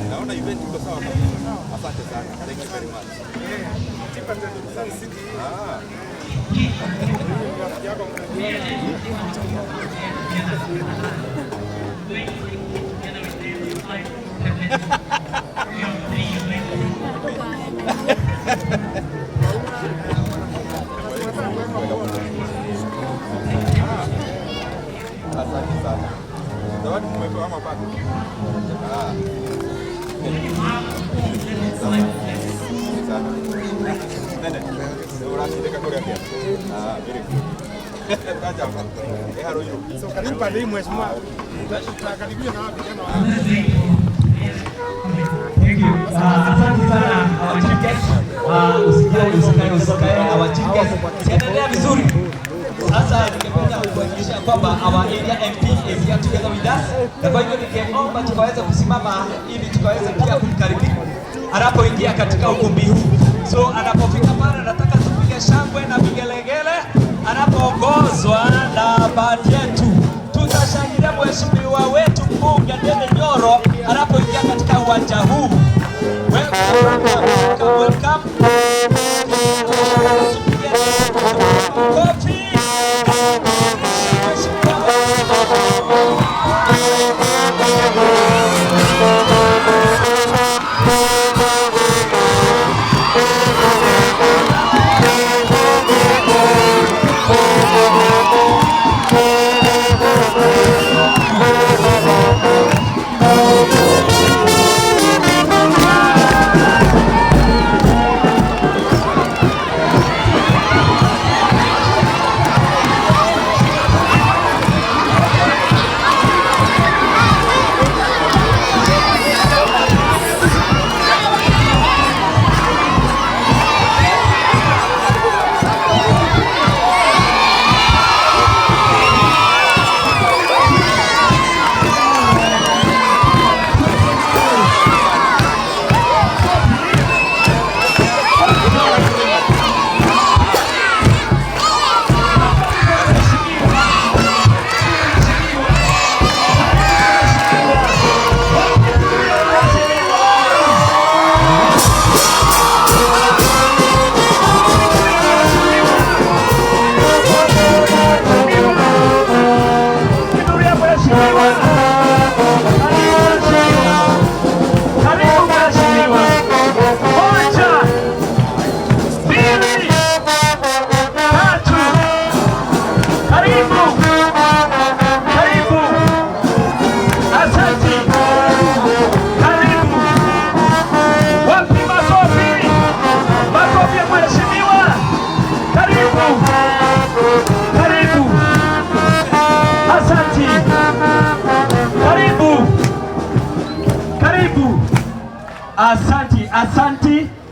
Naona event iko sawa. Asante sana. Thank you very much. Asante sana. Zawadi tumepewa ama bado? Siendelea vizuri. Sasa ningependa kuhakikisha kwamba our area MP is here together with us. Na kwa hivyo ningeomba tukaweza kusimama ili tukaweza pia kumkaribisha anapoingia katika ukumbi huu. So anapofika pale nataka tupige shangwe na vigelegele anapoongozwa na band yetu. Tutashangilia mheshimiwa wetu mbunge Ndindi Nyoro anapoingia katika uwanja huu. Welcome. Coffee.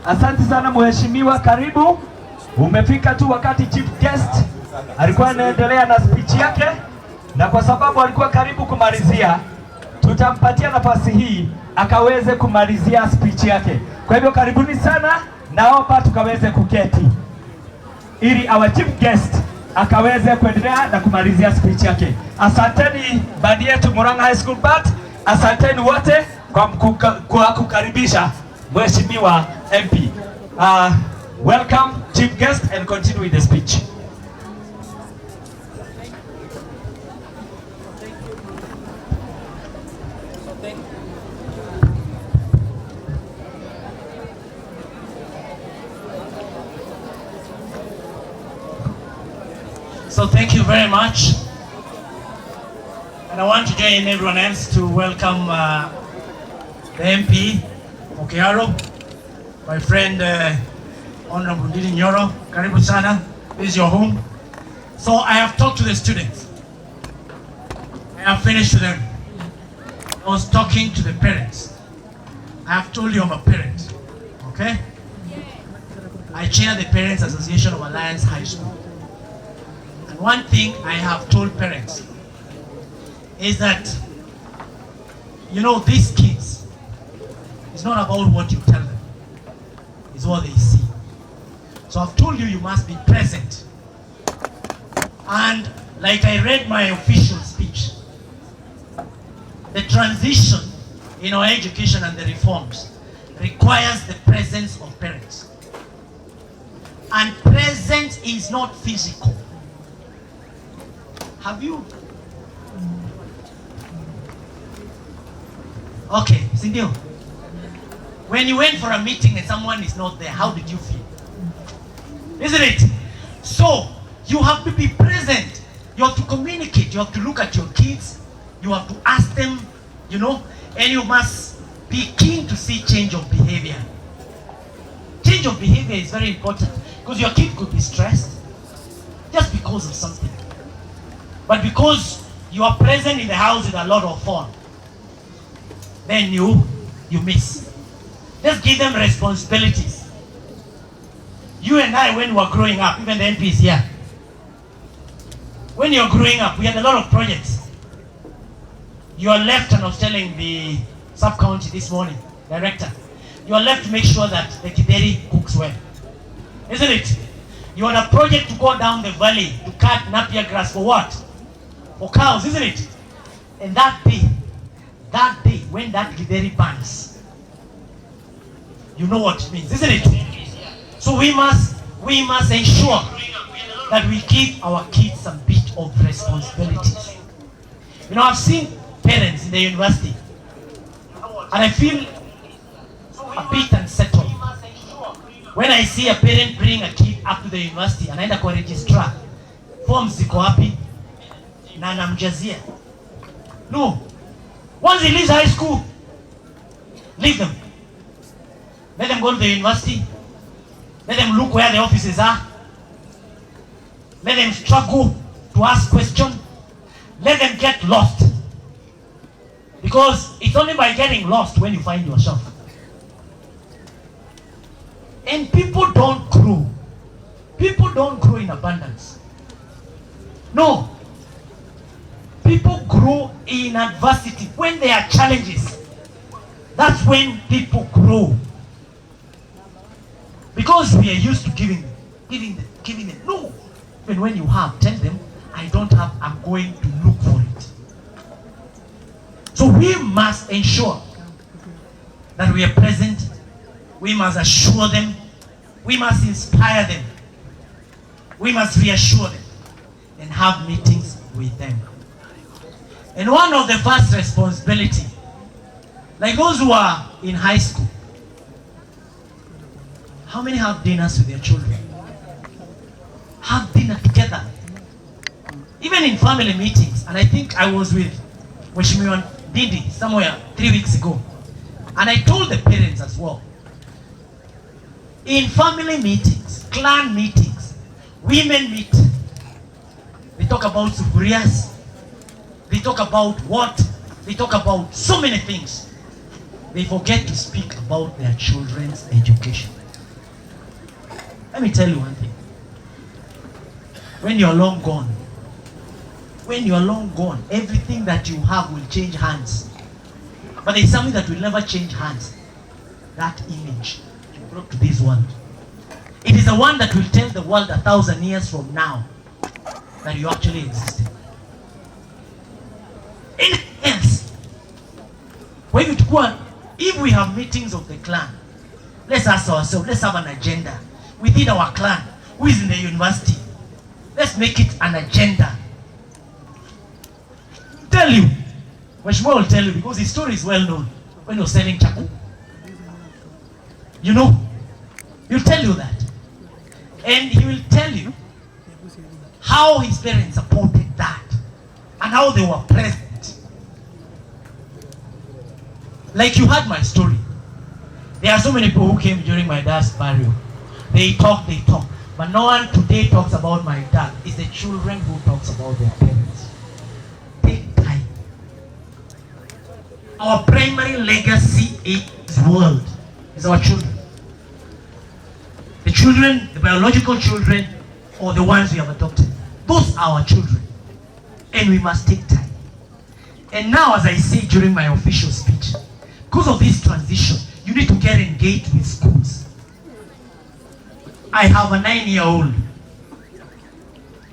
Asante sana mheshimiwa, karibu. Umefika tu wakati chief guest alikuwa anaendelea na speech yake, na kwa sababu alikuwa karibu kumalizia, tutampatia nafasi hii akaweze kumalizia speech yake. Kwa hivyo karibuni sana, naomba tukaweze kuketi ili our chief guest akaweze kuendelea na kumalizia speech yake. Asanteni bandi yetu Murang'a High School Band, asanteni wote kwa kukaribisha mheshimiwa MP. Welcome chief guest and continue with the speech. So thank you very much, and I want to join everyone else to welcome the MP for Kiaro, my friend Honorable Ndindi Nyoro. Karibu sana, this is your home. So I have talked to the students, I have finished to them, I was talking to the parents. I have told you I'm a parent, okay? I chair the Parents Association of Alliance High School. And one thing I have told parents is that, you know, these kids, it's not about what you tell them, it's what they see. So I've told you, you must be present. And like I read my official speech, the transition in our education and the reforms requires the presence of parents. And presence is not physical. Have you? Okay, Cindy, when you went for a meeting and someone is not there, how did you feel? Isn't it? So, you have to be present. You have to communicate. You have to look at your kids. You have to ask them, you know, and you must be keen to see change of behavior. Change of behavior is very important because your kid could be stressed just because of something. But because you are present in the house with a lot of fun, then you miss. Just give them responsibilities. You and I, when we were growing up, even the MPs here, when you're growing up, we had a lot of projects. You are left, and I was telling the sub-county this morning, director, you are left to make sure that the Kideri cooks well. Isn't it? You had a project to go down the valley to cut napier grass for what? For cows, isn't it? And that day, when that Kideri burns, you know what it means, isn't it? So we must ensure that we give our kids a bit of responsibilities. You know, I've seen parents in the university, and I feel a bit unsettled when I see a parent bring a kid up to the university and anaenda kwa registrar, forms ziko wapi na anamjazia. No, once he leaves high school, leave them. Let them go to the university. Let them look where the offices are. Let them struggle to ask questions. Let them get lost. Because it's only by getting lost when you find yourself. And people don't grow. People don't grow in abundance. No. People grow in adversity. When there are challenges, that's when people grow. Because we are used to giving them. No. Even when you have, tell them, I don't have, I'm going to look for it. So we must ensure that we are present. We must assure them. We must inspire them. We must reassure them and have meetings with them. And one of the first responsibility, like those who are in high school, how many have dinners with their children? Have dinner together. Even in family meetings, and I think I was with Ndindi somewhere 3 weeks ago, and I told the parents as well, in family meetings, clan meetings, women meet, they talk about sufurias, they talk about what, they talk about so many things. They forget to speak about their children's education. Let me tell you one thing. When you're long gone, everything that you have will change hands. But there's something that will never change hands. That image you brought to this world. It is the one that will tell the world 1,000 years from now that you actually existed. Anything else. If we have meetings of the clan, let's ask ourselves, let's have an agenda within our clan, who is in the university. Let's make it an agenda. Tell you, Mheshimiwa will tell you, because his story is well known. When you're selling chaku, you know, he'll tell you that. And he will tell you how his parents supported that and how they were present. Like you heard my story. There are so many people who came during my dad's burial. They talk. But no one today talks about my dad. It's the children who talks about their parents. Take time. our primary legacy is world, is our children. The children, the biological children, or the ones we have adopted. Those are our children. And we must take time. And now, as I say during my official speech, because of this transition, you need to get engaged with schools. I have a 9-year-old.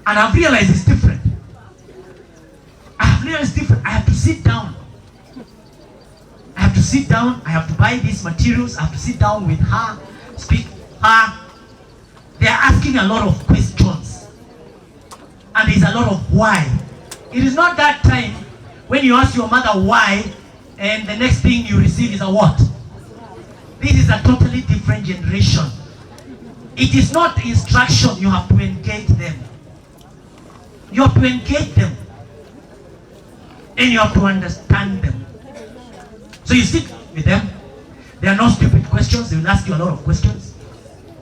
And I've realized it's different. I have to sit down. I have to buy these materials. I have to sit down with her, speak her. They are asking a lot of questions. And there's a lot of why. It is not that time when you ask your mother why, and the next thing you receive is a what? This is a totally different generation. It is not instruction, you have to engage them. You have to engage them. And you have to understand them. So you sit with them. There are no stupid questions. They will ask you a lot of questions.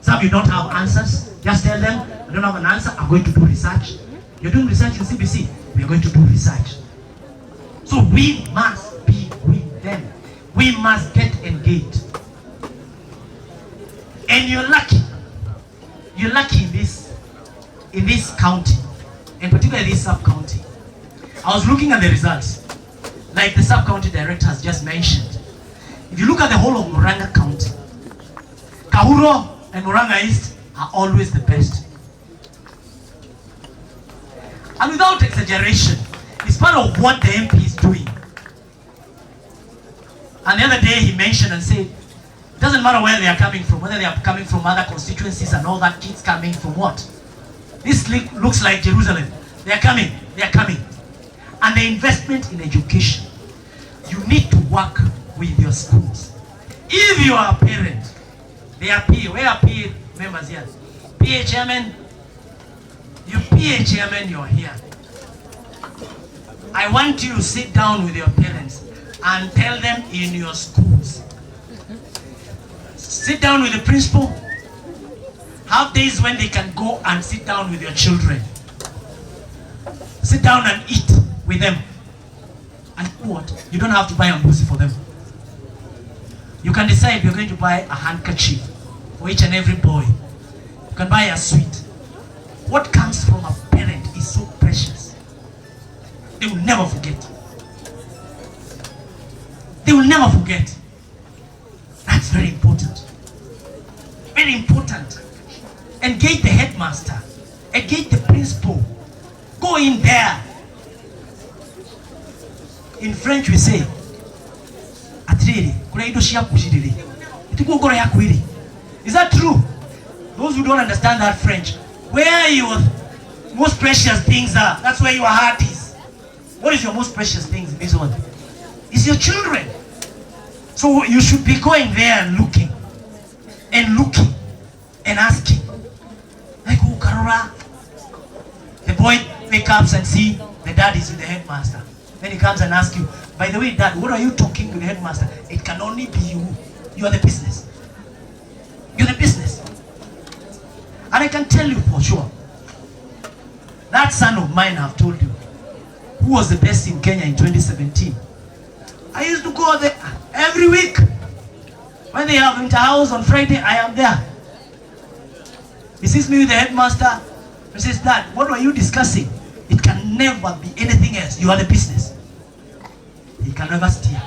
Some you don't have answers. Just tell them, I don't have an answer. I'm going to do research. You're doing research in CBC. We are going to do research. So we must be with them. We must get engaged. And you're lucky. You're lucky in this county, and particularly this sub-county. I was looking at the results, like the sub-county director has just mentioned. If you look at the whole of Murang'a County, Kahuro and Murang'a East are always the best. And without exaggeration, it's part of what the MP is doing. And the other day he mentioned and said, it doesn't matter where they are coming from, whether they are coming from other constituencies and all that, kids coming from what? This looks like Jerusalem. They are coming. And the investment in education, you need to work with your schools. If you are a parent, they are PA. Where are PA members here? PA chairman, you PA chairman, you're here. I want you to sit down with your parents and tell them in your schools. Sit down with the principal. Have days when they can go and sit down with your children. Sit down and eat with them. And what? You don't have to buy a mbuzi for them. You can decide you're going to buy a handkerchief for each and every boy. You can buy a sweet. What comes from a parent is so precious. They will never forget. They will never forget. That's very important. Very important. Engage the headmaster. Engage the principal. Go in there. In French we say, is that true? Those who don't understand that French, where your most precious things are, that's where your heart is. What is your most precious things in this world? It's your children. So you should be going there and looking and asking. Like, oh, Karora. The boy wakes up and see the dad is with the headmaster. Then he comes and asks you, by the way, Dad, what are you talking to the headmaster? It can only be you. You are the business. You're the business. And I can tell you for sure, that son of mine I've told you, who was the best in Kenya in 2017. I used to go there every week. When they have inter-house on Friday, I am there. He sees me with the headmaster. He says, Dad, what were you discussing? It can never be anything else. You are the business. He can never steer.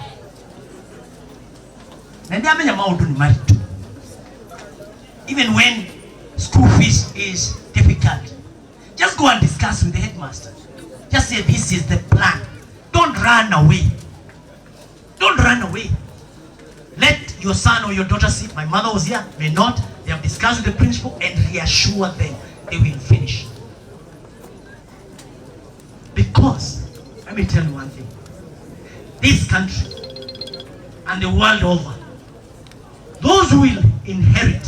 Even when school fees is difficult, just go and discuss with the headmaster. Just say, this is the plan. Don't run away. Don't run away. Let your son or your daughter see, my mother was here, may not. They have discussed with the principal and reassure them they will finish. Because, let me tell you one thing. This country and the world over, those who will inherit,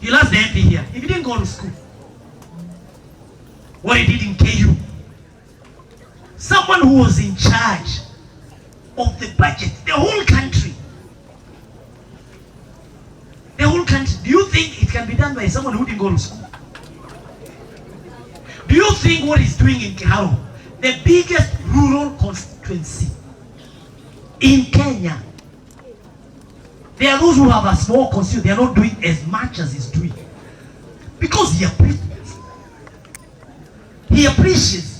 you'll ask the MP here, if he didn't go to school, what he did in KU, someone who was in charge of the budget, the whole country. The whole country. Do you think it can be done by someone who didn't go to school? Do you think what he's doing in Kiharo, the biggest rural constituency, In Kenya, there are those who have a small consumer, they are not doing as much as he's doing. Because he appreciates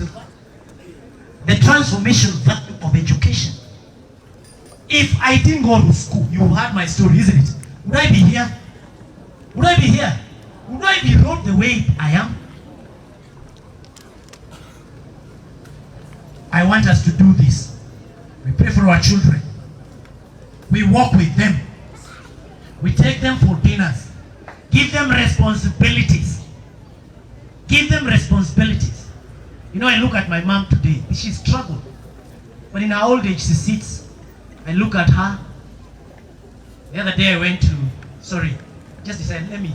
the transformation value of education. If I didn't go to school, you heard my story, isn't it? Would I be here? Would I be here? Would I be wrong the way I am? I want us to do this. We pray for our children. We walk with them. We take them for dinners. Give them responsibilities. Give them responsibilities. You know, I look at my mom today. She struggled. But in her old age, she sits. I look at her. The other day I went to, just decided, let me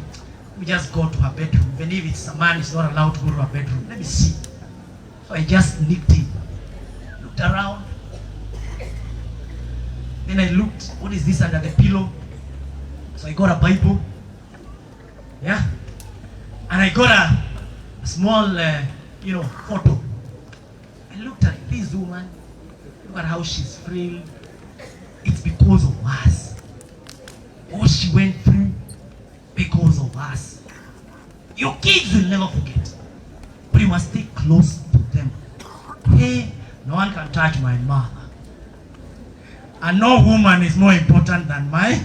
just go to her bedroom. Even if it's a man, is not allowed to go to her bedroom. Let me see. So I just sneaked in. Looked around. Then I looked, what is this under the pillow? So I got a Bible. Yeah. And I got a small, photo. I looked at this woman. Look at how she's frail. It's because of us. What she went through, because of us. Your kids will never forget. But you must stay close to them. Hey, no one can touch my mother. And no woman is more important than my...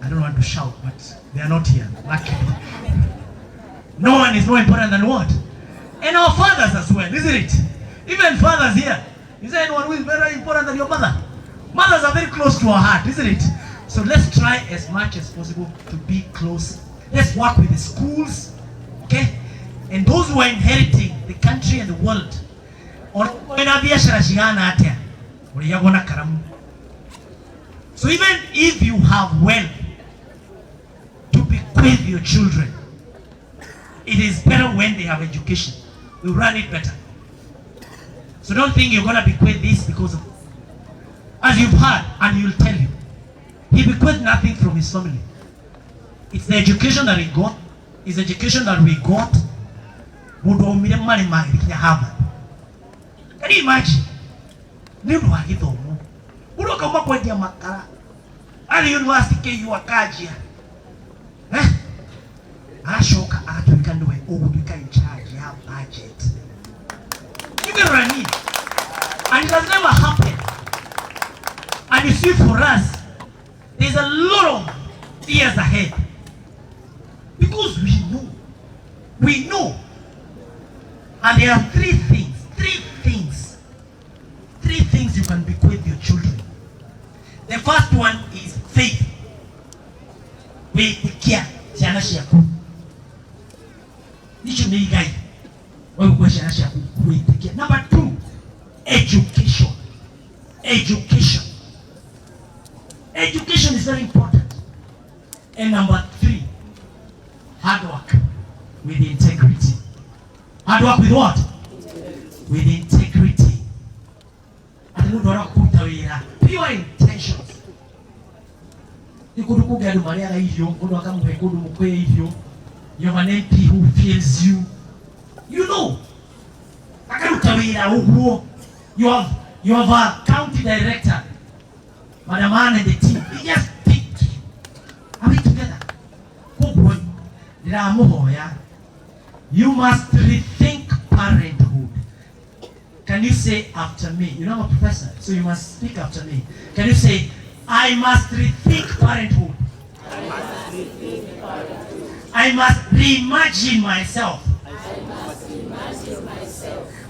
I don't want to shout, but they are not here, luckily. No one is more important than what? And our fathers as well, isn't it? Even fathers here. Is there anyone who is very important than your mother? Mothers are very close to our heart, isn't it? So let's try as much as possible to be close. Let's work with the schools, okay? And those who are inheriting the country and the world. So even if you have wealth to bequeath your children, it is better when they have education. We run it better. So don't think you're going to bequeath this because of, as you've heard, and he'll tell you, he bequeathed nothing from his family. It's the education that he got. It's the education that we got. Can you imagine? Ali university KU akajia. Ashoka atukanwe ubika in charge ya budget. You get what I mean? And it has never happened. And you see, for us, there's a lot of years ahead. Because we know. And there are three things you can bequeath your children. The first one is faith. Number two, education. Education is very important. And number three, hard work with integrity. Hard work with what? With integrity. Pure intentions. You have an MP who feels you. You know. You have a county director, Madam Ann and the team. They just picked you. Are we together? You must rethink parenthood. Can you say after me? You know, I'm a professor, so you must speak after me. Can you say, I must rethink parenthood? I must reimagine myself.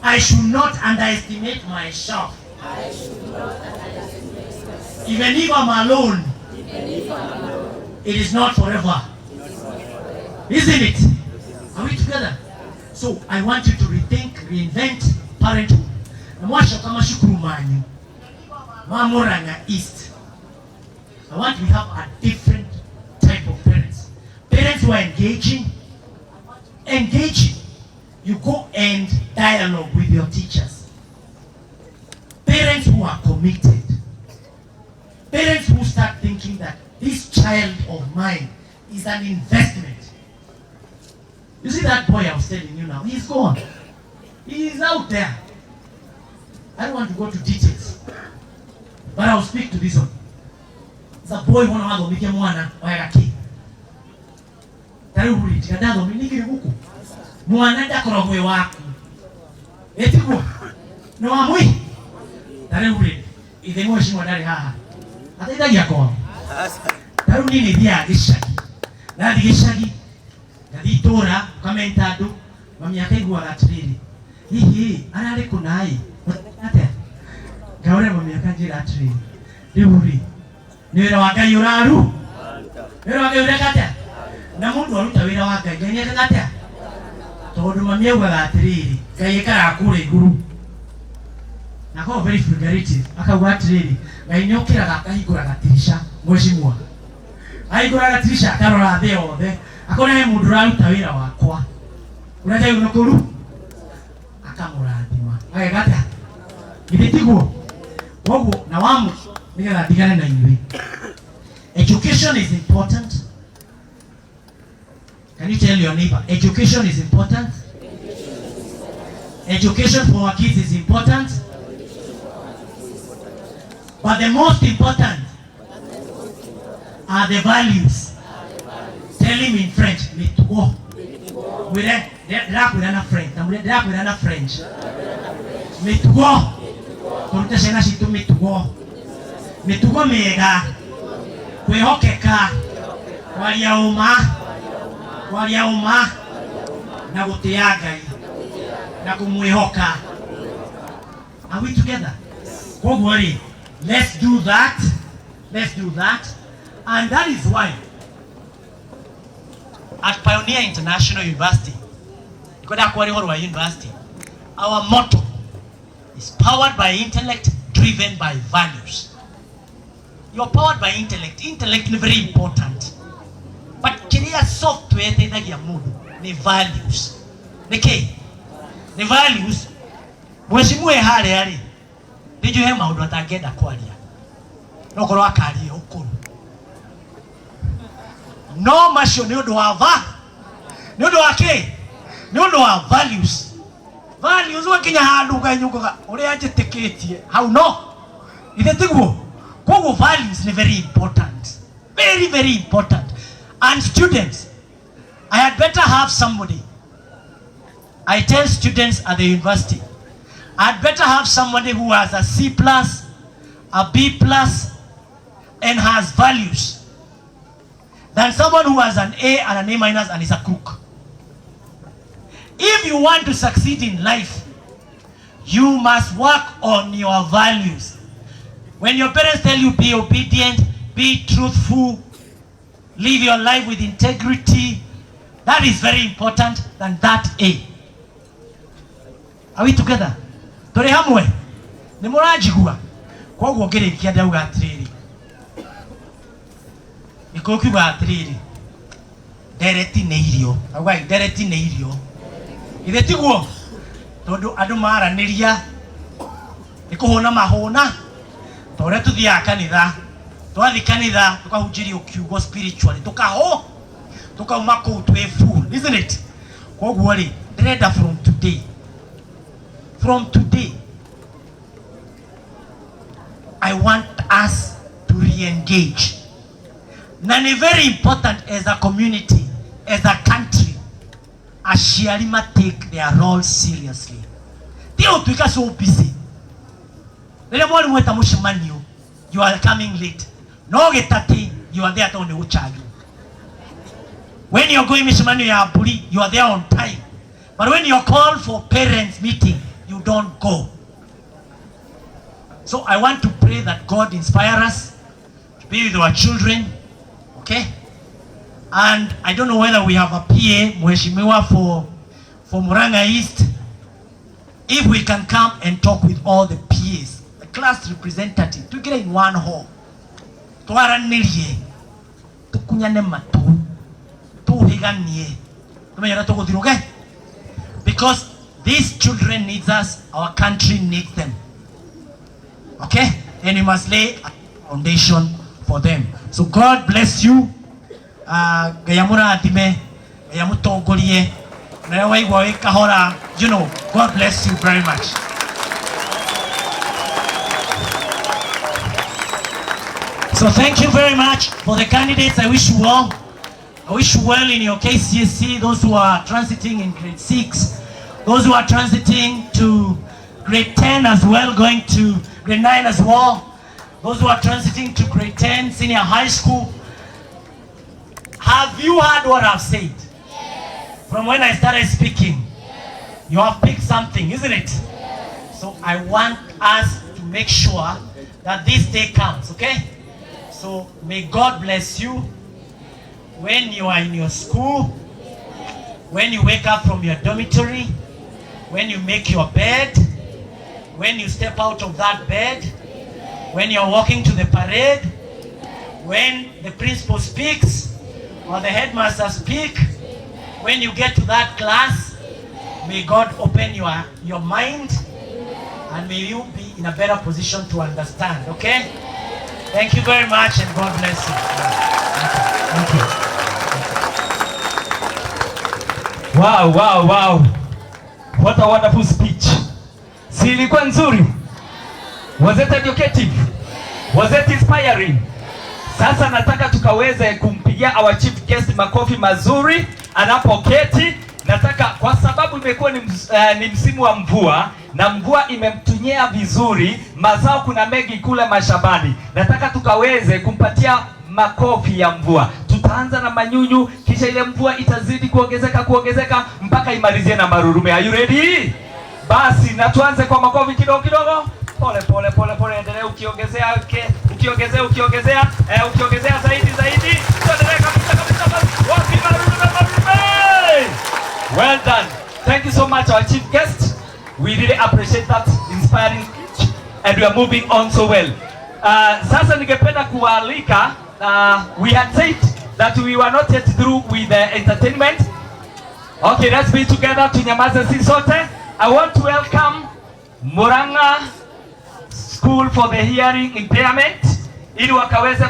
I should not underestimate myself. Even if I'm alone, it is not forever. Isn't it? Are we together? So I want you to rethink, reinvent parenthood. Murang'a East. I want we have a different type of parents. Parents who are engaging. You go and dialogue with your teachers. Parents who are committed. Parents who start thinking that this child of mine is an investment. You see that boy I was telling you now, he's gone. He is out there. I don't want to go to details. But I'll speak to this one. It's a boy one of them, mwana wayaki. Taruri tikadado minigire huku. Mwana ndakora gwe waku. Etiko. No amui. Taruri ithe mheshimiwa ndari haha. Ataithagia kwa. Taruri ni dia gicagi. Na gicagi. Gathi tora kamenta andu mami akaigua atiriri. Hihi arari kunai. Ate. Gaure mami akanjira atiriri. Riuri. Ni wira wa Ngai uraru. Wira wa Ngai urekatia. Na mundu aruta wira wa Ngai Ngai urekatia. Tondu mami augaga atiriri. Ngai ikara kure iguru. Na kwa very figurative. Akauga atiriri. Ngai ni okiraga akahingura gatirisha. Mheshimiwa. Ahingura gatirisha akarora thĩ yothe. Akona he mundu uraruta wira wakwa. Ureta yuno kuru. Akamurathima. Agekata. Githitiguo. Woguo na wamu nigetha ndigane na inyuĩ. Education is important. Can you tell your neighbor, education is important? Education for our kids is important. But the most important are the values. Tell him in French, mitugo. We rap with another French. We rap with another French. Mitugo. Kurute sena shitu mitugo. Mitugo mega. Kwehokeka. Waliauma. Na gutia Ngai. Na kumwihoka. Are we together? Don't worry. Let's do that. Let's do that. And that is why at Pioneer International University, University, our motto is powered by intellect, driven by values. You're powered by intellect. Intellect is very important. But kiria software tenagia mundu ni values. The values mheshimiwa hale ndijo he maundu atangenda kwaria. No korwa akarie ukuru. No masho ni undu wa ni undu wa ni undu wa values. Values wakinya handu ganyuga uria njitikitie how no ithe tiguo koguo values ni very important, very very important. And students, I had better have somebody. I tell students at the university, I had better have somebody who has a C+, a B+, and has values, than someone who has an A and an A- and is a crook. If you want to succeed in life, you must work on your values. When your parents tell you be obedient, be truthful, live your life with integrity, that is very important than that A. Are we together? Tore hamwe. Ni murajigua. Kwa guo ngirikia ndauga atiriri. Ikokiuga atiriri. Dereti ne irio. Auga dereti ne irio. Ithe tiguo. Tondu andu maraniria. Nikuhona mahona. Tore tuthia kanitha. Twathi kanitha tukahunjirio kiugo spiritually. Tukauma kuu twe full, isn't it? Kwa guo ri ndĩrenda from today, I want us to re-engage. Na ni very important as a community, as a country, aciari take their role seriously. Tio tuika so busy. Rĩrĩa mwari mweta mũcemanio, you are coming late. No getati, you are there to charge. When you're going mishemanio ya mburi, you are there on time. But when you're called for parents meeting, you don't go. So I want to pray that God inspire us to be with our children, okay? And I don't know whether we have a PA, Mheshimiwa for Murang'a East. If we can come and talk with all the PAs, the class representative, to get in one hall. Twaranirie, tukunyane matu, tuhiganie, tumeyara tukudiruge. Because these children need us, our country needs them. Okay? And you must lay a foundation for them. So God bless you. Gayamura atime, gayamutongorie, na waigwa kahora, you know, God bless you very much. So thank you very much for the candidates. I wish you well. I wish you well in your KCSE, those who are transiting in grade 6, those who are transiting to grade 10 as well, going to grade 9 as well, those who are transiting to grade 10, senior high school. Have you heard what I've said? Yes. From when I started speaking? Yes. You have picked something, isn't it? Yes. So I want us to make sure that this day comes, okay? Yes. So may God bless you when you are in your school, when you wake up from your dormitory, when you make your bed, when you step out of that bed, when you're walking to the parade, when the principal speaks or the headmaster speak, when you get to that class, may God open your mind and may you be in a better position to understand, okay? Thank you very much and God bless you. Thank you. Wow, wow, wow. What a wonderful speech. Si ilikuwa nzuri? Was it educative? Was it inspiring? Sasa nataka tukaweze kumpigia our chief guest makofi mazuri anapoketi. Nataka kwa sababu imekuwa ni msimu wa mvua na mvua imemtunyea vizuri, mazao kuna mengi kule mashambani. Nataka tukaweze kumpatia makofi ya mvua. Tutaanza na manyunyu, kisha ile mvua itazidi kuongezeka mpaka imalizie na marurume. Are you ready? Basi na tuanze kwa makofi kidogo kidogo. Pole pole pole pole, endelea ukiongezea zaidi. Tuendelee kabisa. Wapi marurume. Well done. Thank you so much our chief guest. We really appreciate that inspiring speech and we are moving on so well. Sasa ningependa kualika, we had said that we were not yet through with the entertainment. Okay, let's be together, tunyamaze si sote. I want to welcome Murang'a School for the Hearing Impairment ili wakaweze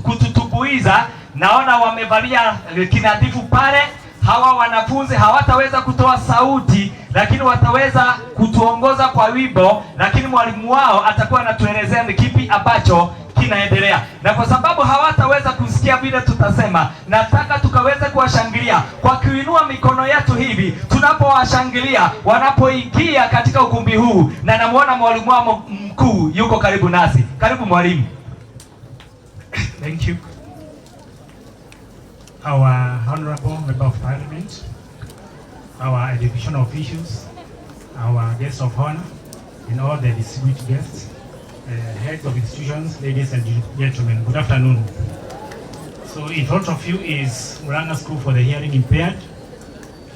kututubuiza. Naona wamevalia kinadhifu pale. Hawa wanafunzi hawataweza kutoa sauti, lakini wataweza kutuongoza kwa wimbo, lakini mwalimu wao atakuwa anatuelezea ni kipi ambacho kinaendelea. Na kwa sababu hawataweza kusikia vile tutasema, nataka tukaweze kuwashangilia kwa kuinua mikono yetu hivi tunapowashangilia wanapoingia katika ukumbi huu. Na namuona mwalimu wao mkuu yuko karibu nasi. Karibu mwalimu. Thank you. Our Honorable Member of Parliament, our educational officials, our guests of honor, and all the distinguished guests, heads of institutions, ladies and gentlemen, good afternoon. So in front of you is Murang'a School for the Hearing Impaired.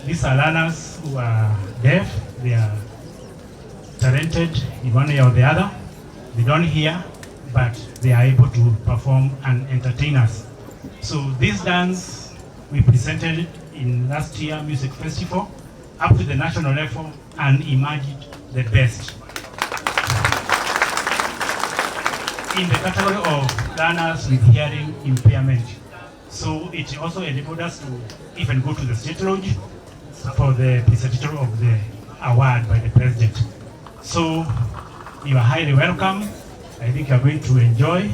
These are learners who are deaf. They are talented in one way or the other. They don't hear, but they are able to perform and entertain us. So this dance we presented in last year music festival up to the national level and emerged the best in the category of learners with hearing impairment. So it also enabled us to even go to the state lodge for the presentation of the award by the president. So you are highly welcome. I think you are going to enjoy,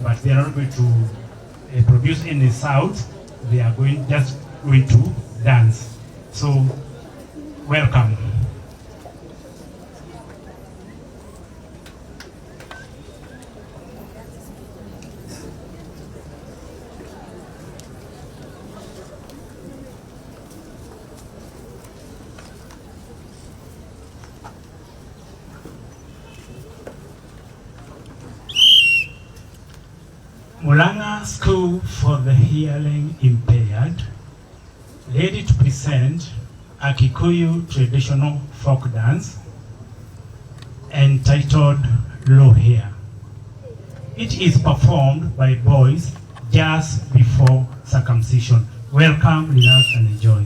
but they are not going to produce any sound. They are just going to dance. So welcome. Murang'a School for the Hearing Impaired, ready to present a Kikuyu traditional folk dance entitled Low Hair. It is performed by boys just before circumcision. Welcome, relax and enjoy.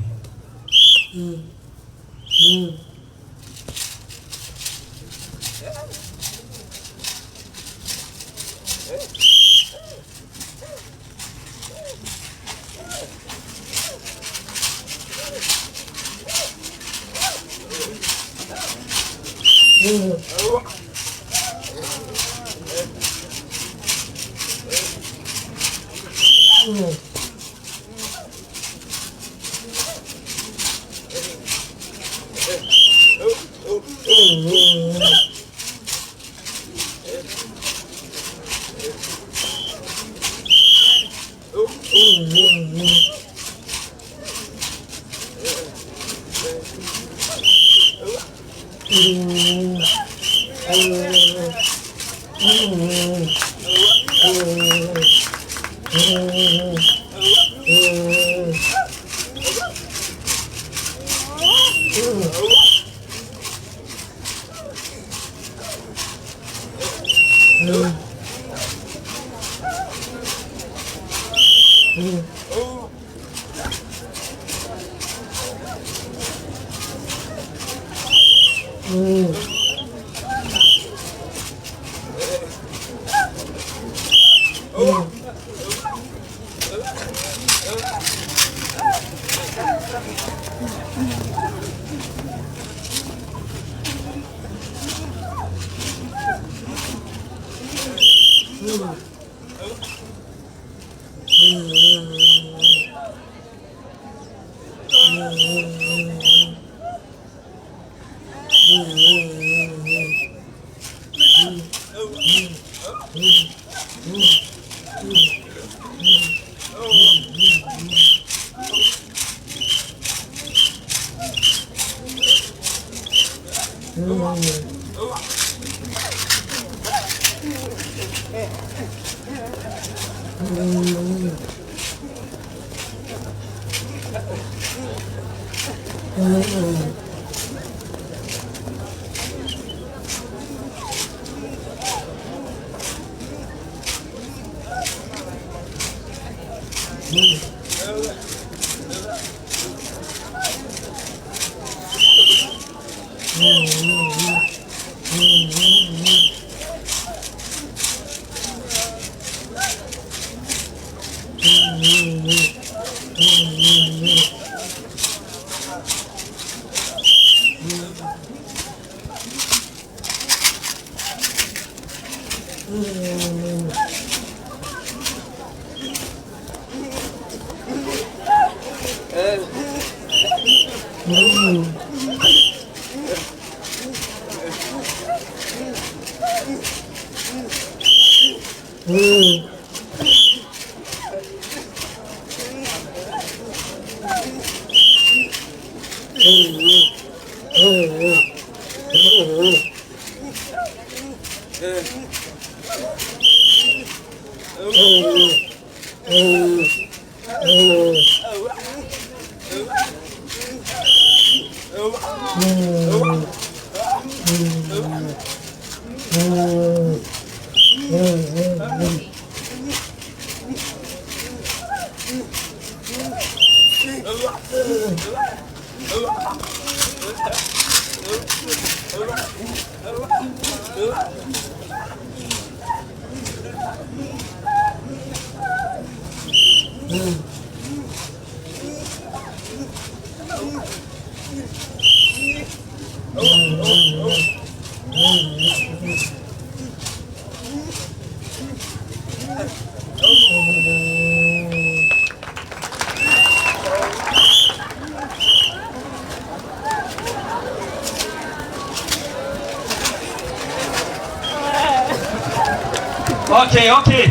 Okay.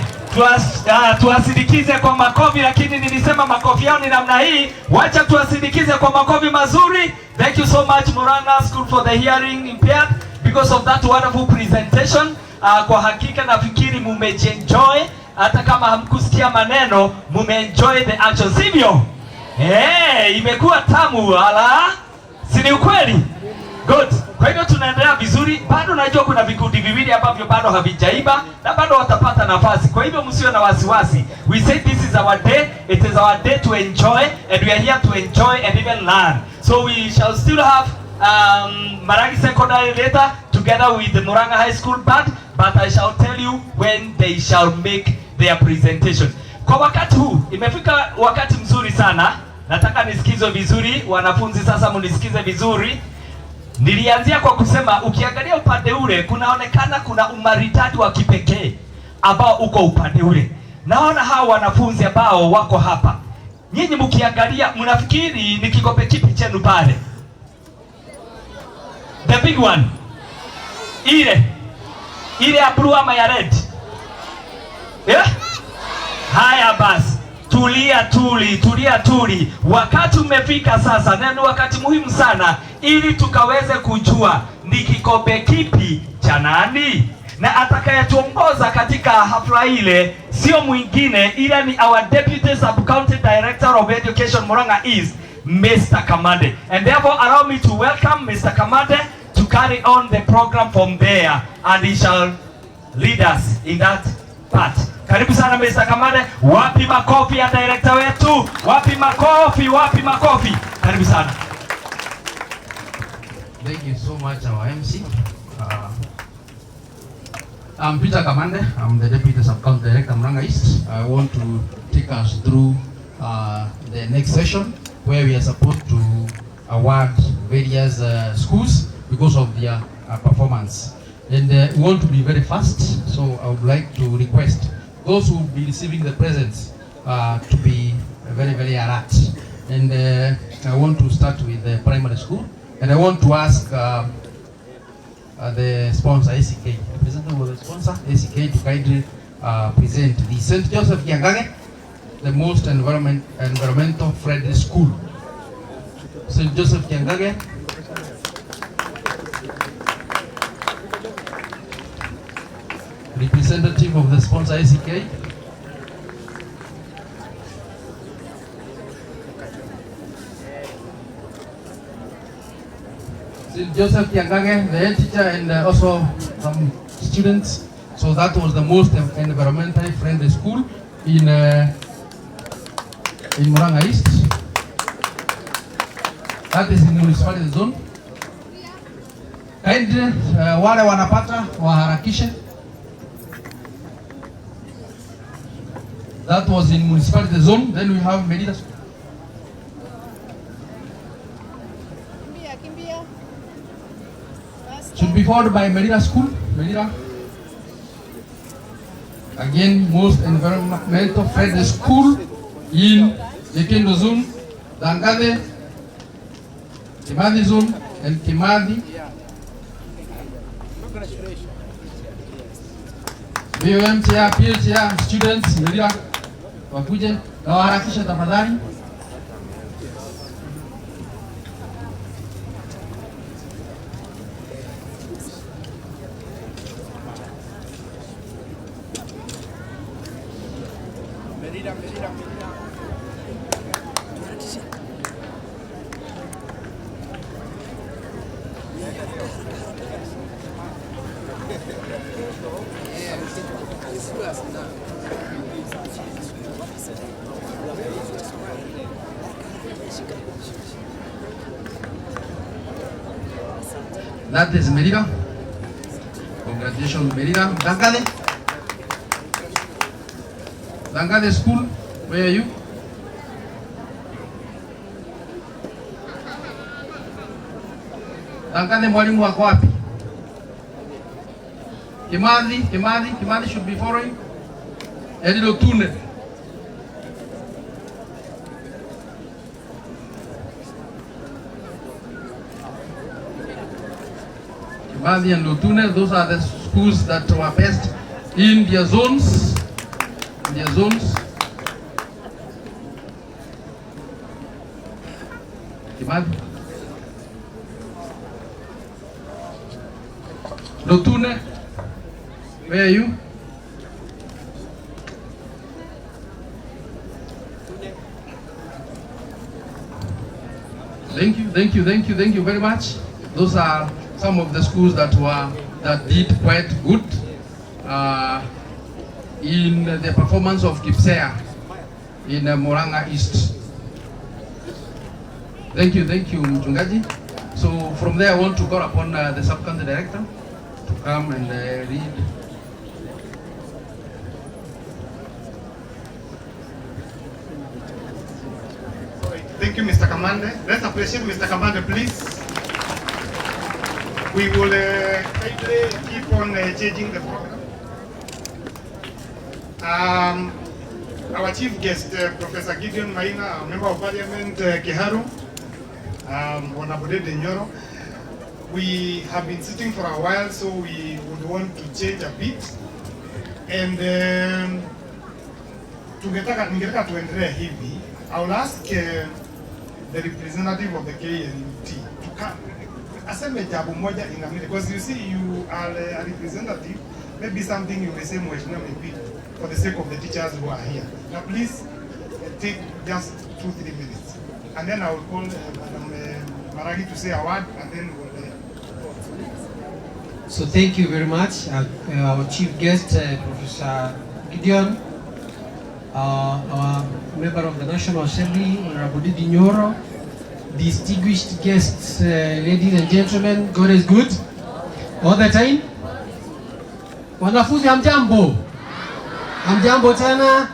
Tuwasindikize kwa makofi, lakini nilisema makofi yao ni namna hii. Wacha tuwasindikize kwa makofi mazuri. Thank you so much Murang'a School for the Hearing Impaired because of that wonderful presentation. Kwa hakika nafikiri mumeenjoy, hata kama hamkusikia maneno mumeenjoy the action, sivyo? Imekuwa tamu ala, si ni ukweli? Good. Kwa hivyo tunaendelea vizuri. Bado najua kuna vikundi viwili ambavyo bado havijaiba na bado watapata nafasi. Kwa hivyo msiwe na wasiwasi. We say this is our day. It is our day to enjoy, and we are here to enjoy and even learn. So we shall still have Maragi Secondary later together with the Murang'a High School band, but I shall tell you when they shall make their presentation. Kwa wakati huu imefika wakati mzuri sana. Nataka nisikizwe vizuri wanafunzi, sasa mnisikize vizuri. Nilianzia kwa kusema ukiangalia upande ule kunaonekana kuna umaridadi wa kipekee ambao uko upande ule. naona hawa wanafunzi ambao wako hapa, nyinyi mkiangalia mnafikiri ni kikombe kipi chenu pale? The big one. Ile ya blue ama ya red? Yeah? Haya basi, tulia tuli. Wakati umefika sasa, na ni wakati muhimu sana ili tukaweze kujua ni kikombe kipi cha nani. Na atakayetuongoza katika hafla ile sio mwingine ila ni our Deputy Sub-County Director of Education Murang'a East, Mr. Kamande. And therefore allow me to welcome Mr. Kamande to carry on the program from there, and he shall lead us in that part. Karibu sana Mr. Kamande. Wapi makofi ya director wetu? Wapi makofi? Karibu sana. Thank you so much, our MC. I'm Peter Kamande. I'm the Deputy Sub-County Director, Murang'a East. I want to take us through the next session where we are supposed to award various schools because of their performance. And we want to be very fast, so I would like to request those who will be receiving the presents to be very, very alert. And I want to start with the primary school. And I want to ask the sponsor, ACK, representative of the sponsor, ACK, to kindly present the St. Joseph Kiangage, the most environmental friendly school. St. Joseph Kiangage. Representative of the sponsor, ACK. St. Joseph Kiangage, the head teacher, and also some students. So that was the most environmentally friendly school in Murang'a East. That is in municipality zone. And wale wanapata waharakishe. That was in municipality zone. Then we have Medina school. Should be followed by Medina school. Medina. Again, most environmental friendly school in Yekendo zone, Dangade, Kimathi zone, and Kimathi. BOM chair, PL chair, students, Medina, wakuje na waharakisha tafadhali. That is Merida. Congratulations, Merida. Dangade. Dangade school. Where are you? Dangade mwalimu wako wapi? Kimathi should be following. Edilo Tune. Kimathi and Lotune, those are the schools that were best in their zones. Kimathi. Lotune, where are you? Thank you very much. Those are some of the schools that did quite good in the performance of Kipsea in Murang'a East. Thank you, Mchungaji. So from there I want to call upon the sub-county director to come and read. Thank you, Mr. Kamande. Let's appreciate Mr. Kamande, please. We will kindly keep on changing the program. our chief guest, Professor Gideon Maina, a member of Parliament, Kiharu, Ndindi Nyoro. We have been sitting for a while, so we would want to change a bit. And ningetaka tuendelee hivi. I will ask the representative of the KNUT to come. Aseme jambo moja in a minute, because you see you are a representative. Maybe something you may say, Mheshimiwa, maybe for the sake of the teachers who are here. Now please take just 2-3 minutes. And then I will call Madam Maragi to say a word, and then we'll... So thank you very much. Our chief guest, Professor Gideon, our member of the National Assembly, Ndindi Nyoro, distinguished guests, ladies and gentlemen, God is good all the time. Wanafunzi hamjambo? Hamjambo tena?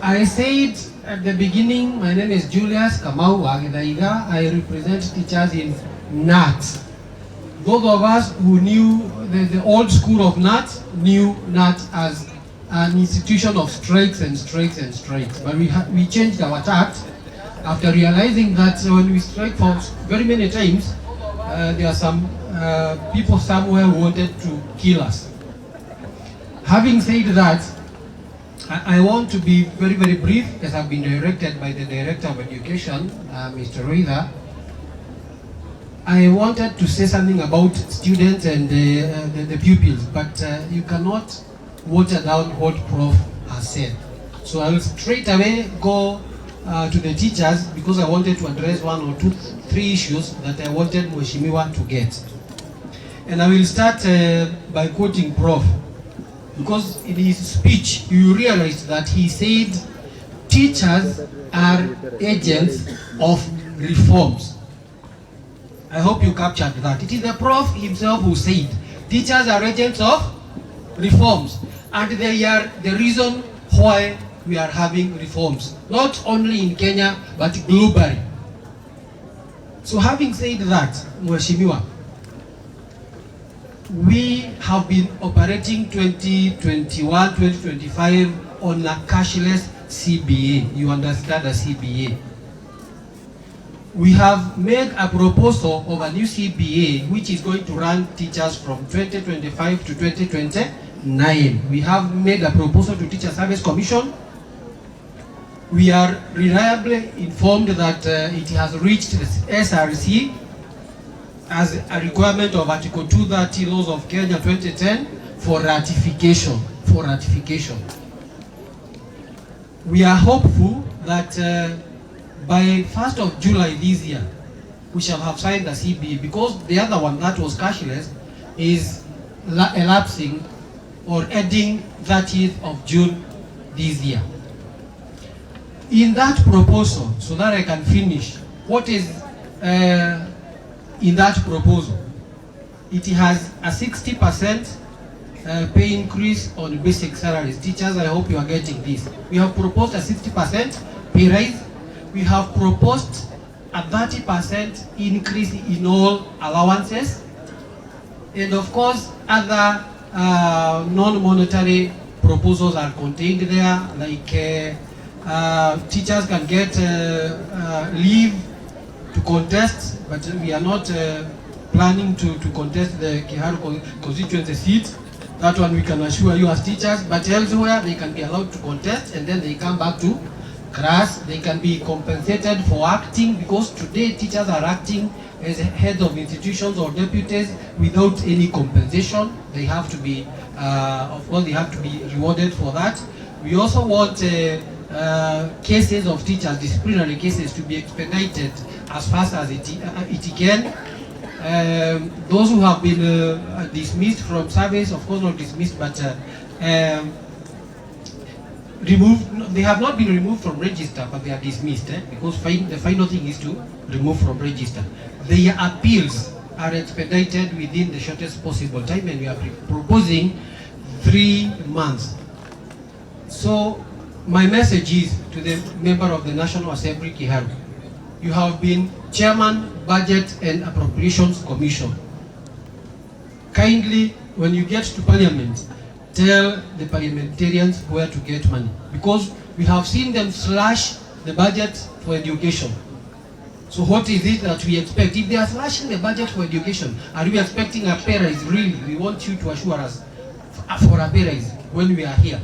I said at the beginning, my name is Julius Kamau Wagedaiga. I represent teachers in NAT. Those of us who knew the old school of NAT knew NAT as an institution of strikes and strikes and strikes. But we changed our tact after realizing that when we strike for very many times, there are some people somewhere who wanted to kill us. Having said that, I want to be very, very brief, as I've been directed by the Director of Education, Mr. Reither. I wanted to say something about students and the pupils, but you cannot water down what Prof has said. So I will straight away go to the teachers, because I wanted to address 1 or 2, 3 issues that I wanted Mheshimiwa to get. And I will start by quoting Prof, because in his speech you realize that he said teachers are agents of reforms. I hope you captured that. It is the Prof himself who said teachers are agents of reforms, and they are the reason why we are having reforms, not only in Kenya but globally. So having said that, Mheshimiwa, we have been operating 2021, 2025 on a cashless CBA. You understand a CBA. We have made a proposal of a new CBA which is going to run teachers from 2025 to 2029. We have made a proposal to Teacher Service Commission. We are reliably informed that it has reached the SRC as a requirement of Article 230 Laws of Kenya 2010 for ratification. We are hopeful that by 1st of July this year, we shall have signed the CBA, because the other one that was cashless is elapsing or ending 30th of June this year. In that proposal, so that I can finish, what is in that proposal? It has a 60% pay increase on basic salaries. Teachers, I hope you are getting this. We have proposed a 60% pay rise. We have proposed a 30% increase in all allowances, and of course other non-monetary proposals are contained there, like teachers can get leave to contest, but we are not planning to contest the Kiharu constituency seat. That one we can assure you as teachers, but elsewhere they can be allowed to contest, and then they come back to class. They can be compensated for acting, because today teachers are acting as heads of institutions or deputies without any compensation. They have to be, of course, they have to be rewarded for that. We also want cases of teachers, disciplinary cases, to be expedited as fast as it can. Those who have been dismissed from service, of course not dismissed, but removed. They have not been removed from register, but they are dismissed, because the final thing is to remove from register. Their appeals are expedited within the shortest possible time, and we are proposing 3 months. So my message is to the member of the National Assembly, Kiharu. You have been Chairman, Budget and Appropriations Commission. Kindly, when you get to Parliament, tell the parliamentarians where to get money, because we have seen them slash the budget for education. So what is it that we expect? If they are slashing the budget for education, are we expecting a pay raise? Really, we want you to assure us for a pay raise when we are here.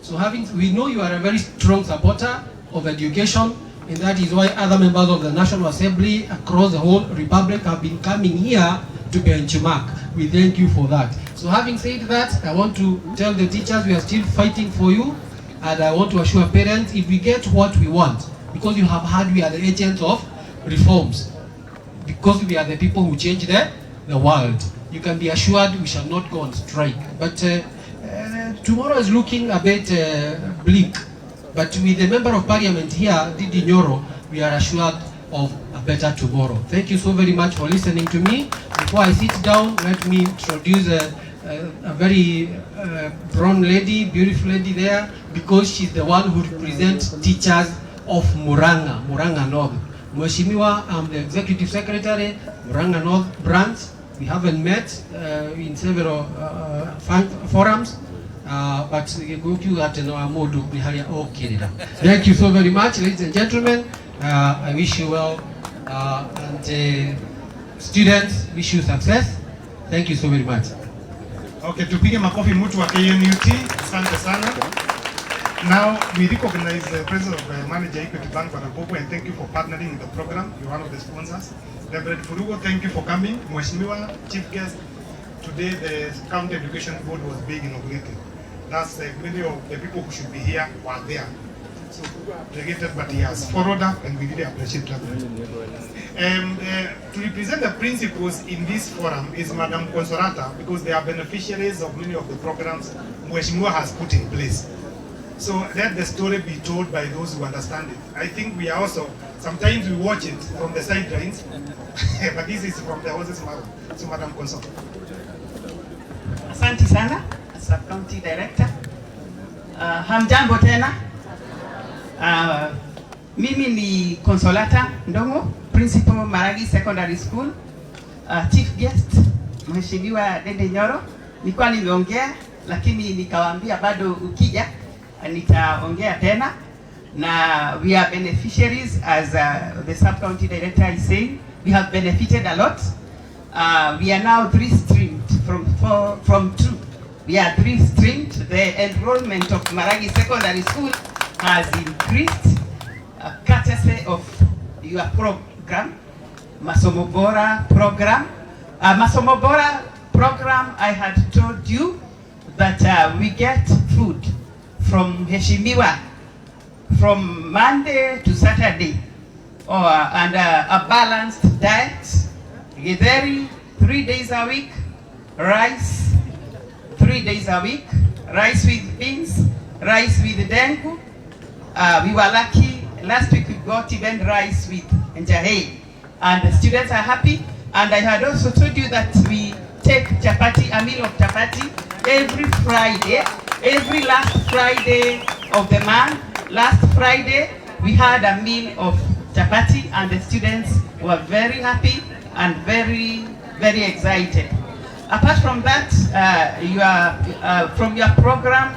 So we know you are a very strong supporter of education, and that is why other members of the National Assembly across the whole Republic have been coming here to benchmark. We thank you for that. So having said that, I want to tell the teachers we are still fighting for you, and I want to assure parents, if we get what we want, because you have heard we are the agents of reforms, because we are the people who change the world, you can be assured we shall not go on strike. But tomorrow is looking a bit bleak. But with the member of parliament here, Ndindi Nyoro, we are assured of a better tomorrow. Thank you so very much for listening to me. Before I sit down, let me introduce a very brown lady, beautiful lady there, because she's the one who represents teachers of Murang'a North. Mheshimiwa, I'm the executive secretary, Murang'a North branch. We haven't met in several forums. But thank you so very much, ladies and gentlemen. I wish you well, and students, wish you success. Thank you so very much. Okay, tupige makofi mtu wa KNUT. Asante sana. Now we recognize the presence of the manager Equity Bank Wanapopo, and thank you for partnering with the program. You're one of the sponsors. Reverend Furugo, thank you for coming. Mheshimiwa, chief guest, today the County Education Board was being inaugurated. That's many of the people who should be here were there. So delegated, but he has followed up, and we really appreciate that. To represent the principals in this forum is Madam Consolata, because they are beneficiaries of many of the programs Mheshimiwa has put in place. So let the story be told by those who understand it. I think we are also, sometimes we watch it from the sidelines, but this is from the horse's mouth. So Madam Consolata. Asante sana, Sub-County Director. Hamjambo tena. Mimi ni Consolata Ndongo, Principal Maragi Secondary School. Chief guest Mheshimiwa Ndindi Nyoro. Nilikuwa nimeongea lakini nikawaambia bado ukija nitaongea tena. Na we are beneficiaries, as the Sub-County Director is saying. We have benefited a lot. We are now 3-streamed from 2. We are 3-streamed. The enrollment of Maragi Secondary School has increased, courtesy of your program, Masomo Bora program. Masomo Bora program, I had told you that we get food from Mheshimiwa from Monday to Saturday, and a balanced diet, githeri 3 days a week, rice 3 days a week, rice with beans, rice with dengu. We were lucky, last week we got even rice with njahe, and the students are happy. And I had also told you that we take chapati, a meal of chapati every Friday, every last Friday of the month. Last Friday we had a meal of chapati, and the students were very happy and very, very excited. Apart from that, from your program,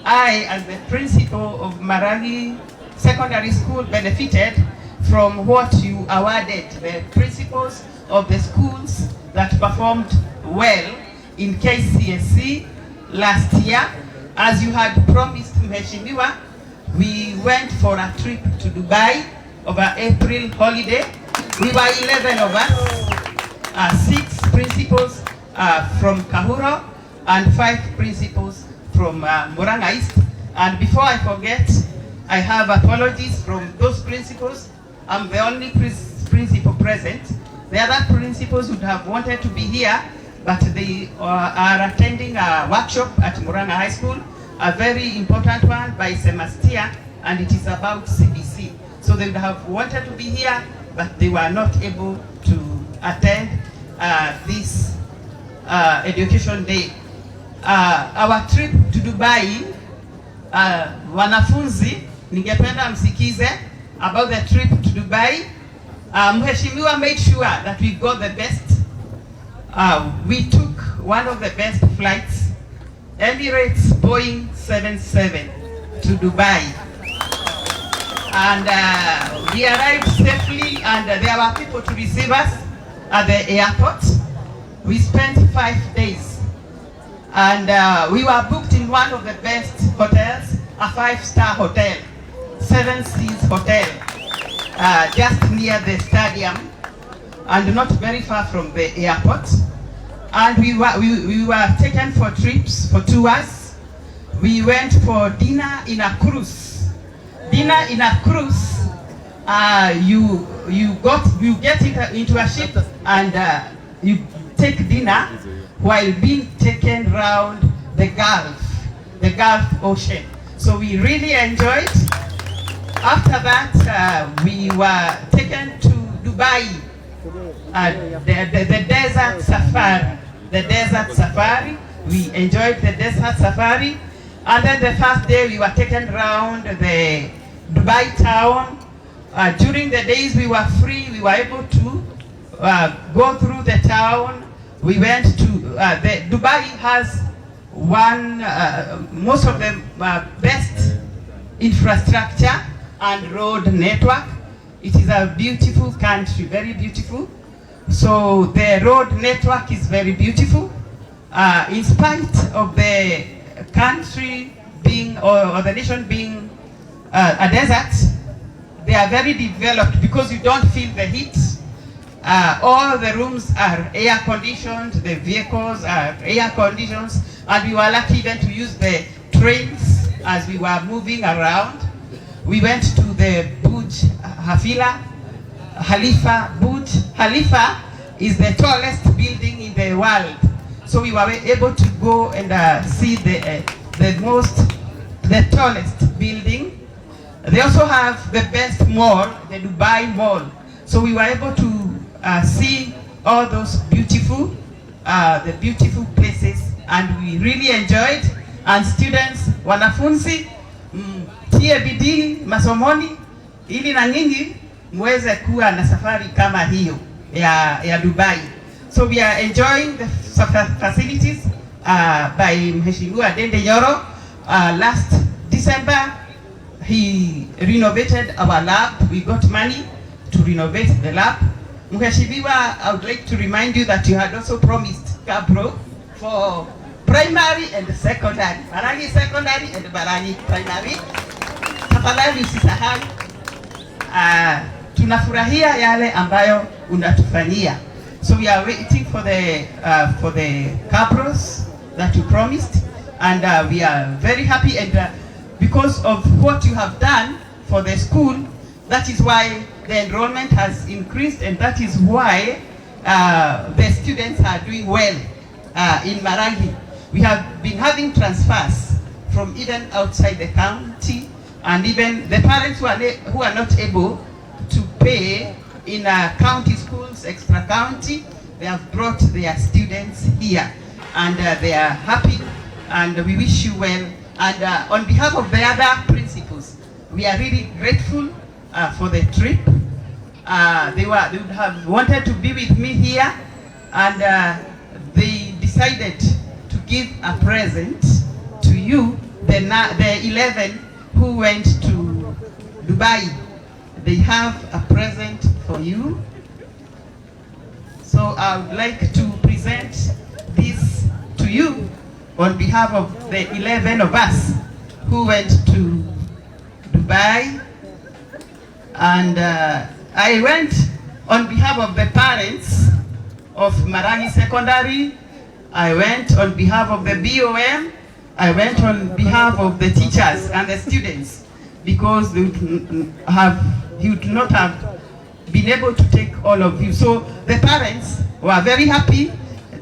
I, as the principal of Maragi Secondary School, benefited from what you awarded the principals of the schools that performed well in KCSE last year. As you had promised, Mheshimiwa, we went for a trip to Dubai over April holiday. We were 11 of us, 6 principals from Kahuro and 5 principals from Murang'a East. And before I forget, I have apologies from those principals. I'm the only principal present. The other principals would have wanted to be here, but they are attending a workshop at Murang'a High School, a very important one by Semastia, and it is about CBC. So they would have wanted to be here, but they were not able to attend this education day. Our trip to Dubai, wanafunzi, ningependa msikize about the trip to Dubai. Mheshimiwa made sure that we got the best. We took one of the best flights Emirates Boeing 77 to Dubai. And we arrived safely, and there were people to receive us at the airport. We spent 5 days, and we were booked in one of the best hotels, a 5-star hotel, 7 Seas Hotel, just near the stadium and not very far from the airport. And we were taken for trips, for tours. We went for dinner in a cruise. Dinner in a cruise, you get into a ship and you take dinner while being taken around the Gulf Ocean. So we really enjoyed. After that, we were taken to Dubai, the desert safari. The desert safari. We enjoyed the desert safari. And then the first day we were taken around the Dubai town. During the days we were free, we were able to go through the town. We went to, Dubai has most of the best infrastructure and road network. It is a beautiful country, very beautiful. So the road network is very beautiful. In spite of the country being, or the nation being a desert, they are very developed because you don't feel the heat. All the rooms are air conditioned, the vehicles are air conditioned, and we were lucky even to use the trains as we were moving around. We went to the Burj Khalifa. Burj Khalifa is the tallest building in the world. So we were able to go and see the tallest building. They also have the best mall, the Dubai Mall. So we were able to see all those beautiful places, and we really enjoyed. And students, wanafunzi, tie bidii masomoni ili na nyinyi muweze kuwa na safari kama hiyo ya Dubai. So we are enjoying the facilities by Mheshimiwa Ndindi Nyoro. Last December, he renovated our lab. We got money to renovate the lab. Mheshimiwa, I would like to remind you that you had also promised Kabro for primary and secondary. Maragi secondary and Maragi primary. Tafadhali usisahau. Tunafurahia yale ambayo unatufanyia. So we are waiting for the Kabros that you promised, and we are very happy, and because of what you have done for the school, that is why the enrollment has increased, and that is why the students are doing well in Maragi. We have been having transfers from even outside the county, and even the parents who are not able to pay in county schools, extra county, they have brought their students here, and they are happy, and we wish you well. And on behalf of the other principals, we are really grateful for the trip. They would have wanted to be with me here, and they decided to give a present to you, the 11 who went to Dubai. They have a present for you. So I would like to present this to you on behalf of the 11 of us who went to Dubai. And I went on behalf of the parents of Maragi Secondary. I went on behalf of the BOM. I went on behalf of the teachers and the students, because they would not have been able to take all of you. So the parents were very happy.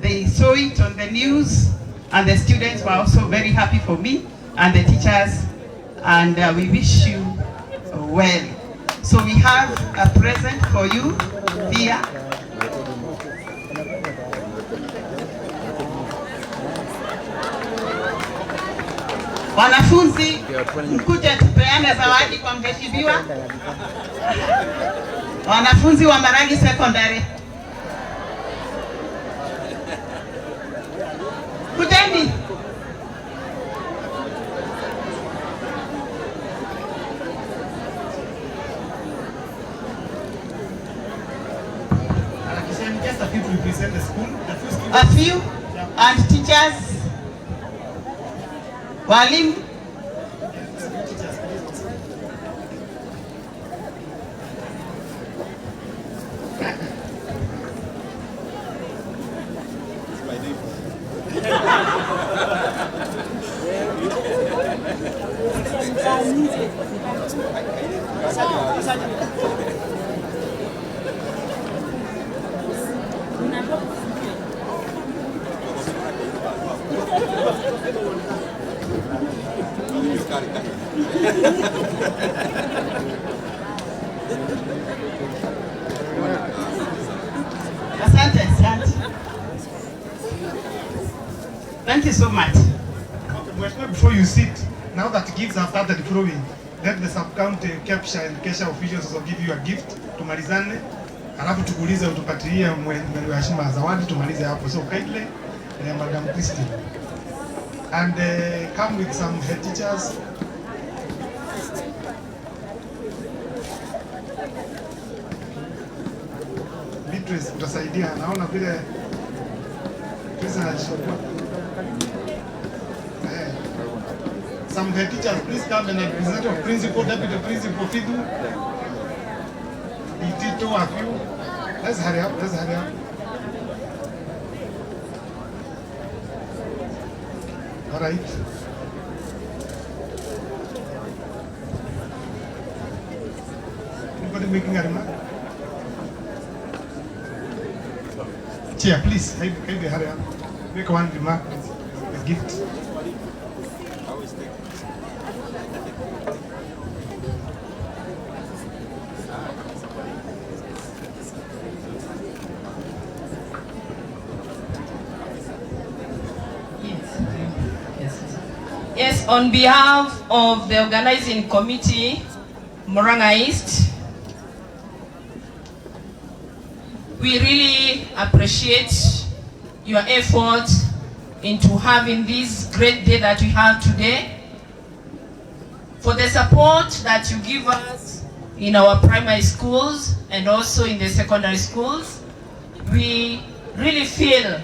They saw it on the news, and the students were also very happy for me, and the teachers, and we wish you well. So we have a present for you here. Wanafunzi, mkuje tupeane zawadi kwa mheshimiwa. Wanafunzi wa Maragi Secondary. Kujeni. few to represent the school. A few and teachers, walimu. Asante. Thank you so much. Okay, before you sit, now that gifts have started flowing, let the sub-county capture and Kesha officials also give you a gift. Tumalizane, alafu tukuulize utupatie mheshimiwa zawadi tumalize hapo. So kindly, Madam Christine, and come with some head teachers. Beatrice, utasaidia. Naona vile some head teachers, please come, and representative principal, deputy principal, Fidu, Tito, a few. Let's hurry up. All right. Anybody making a remark? Chair, please, hurry up. Make one remark, a gift. Yes, on behalf of the organizing committee, Murang'a East, we really appreciate your effort into having this great day that we have today, for the support that you give us in our primary schools and also in the secondary schools. We really feel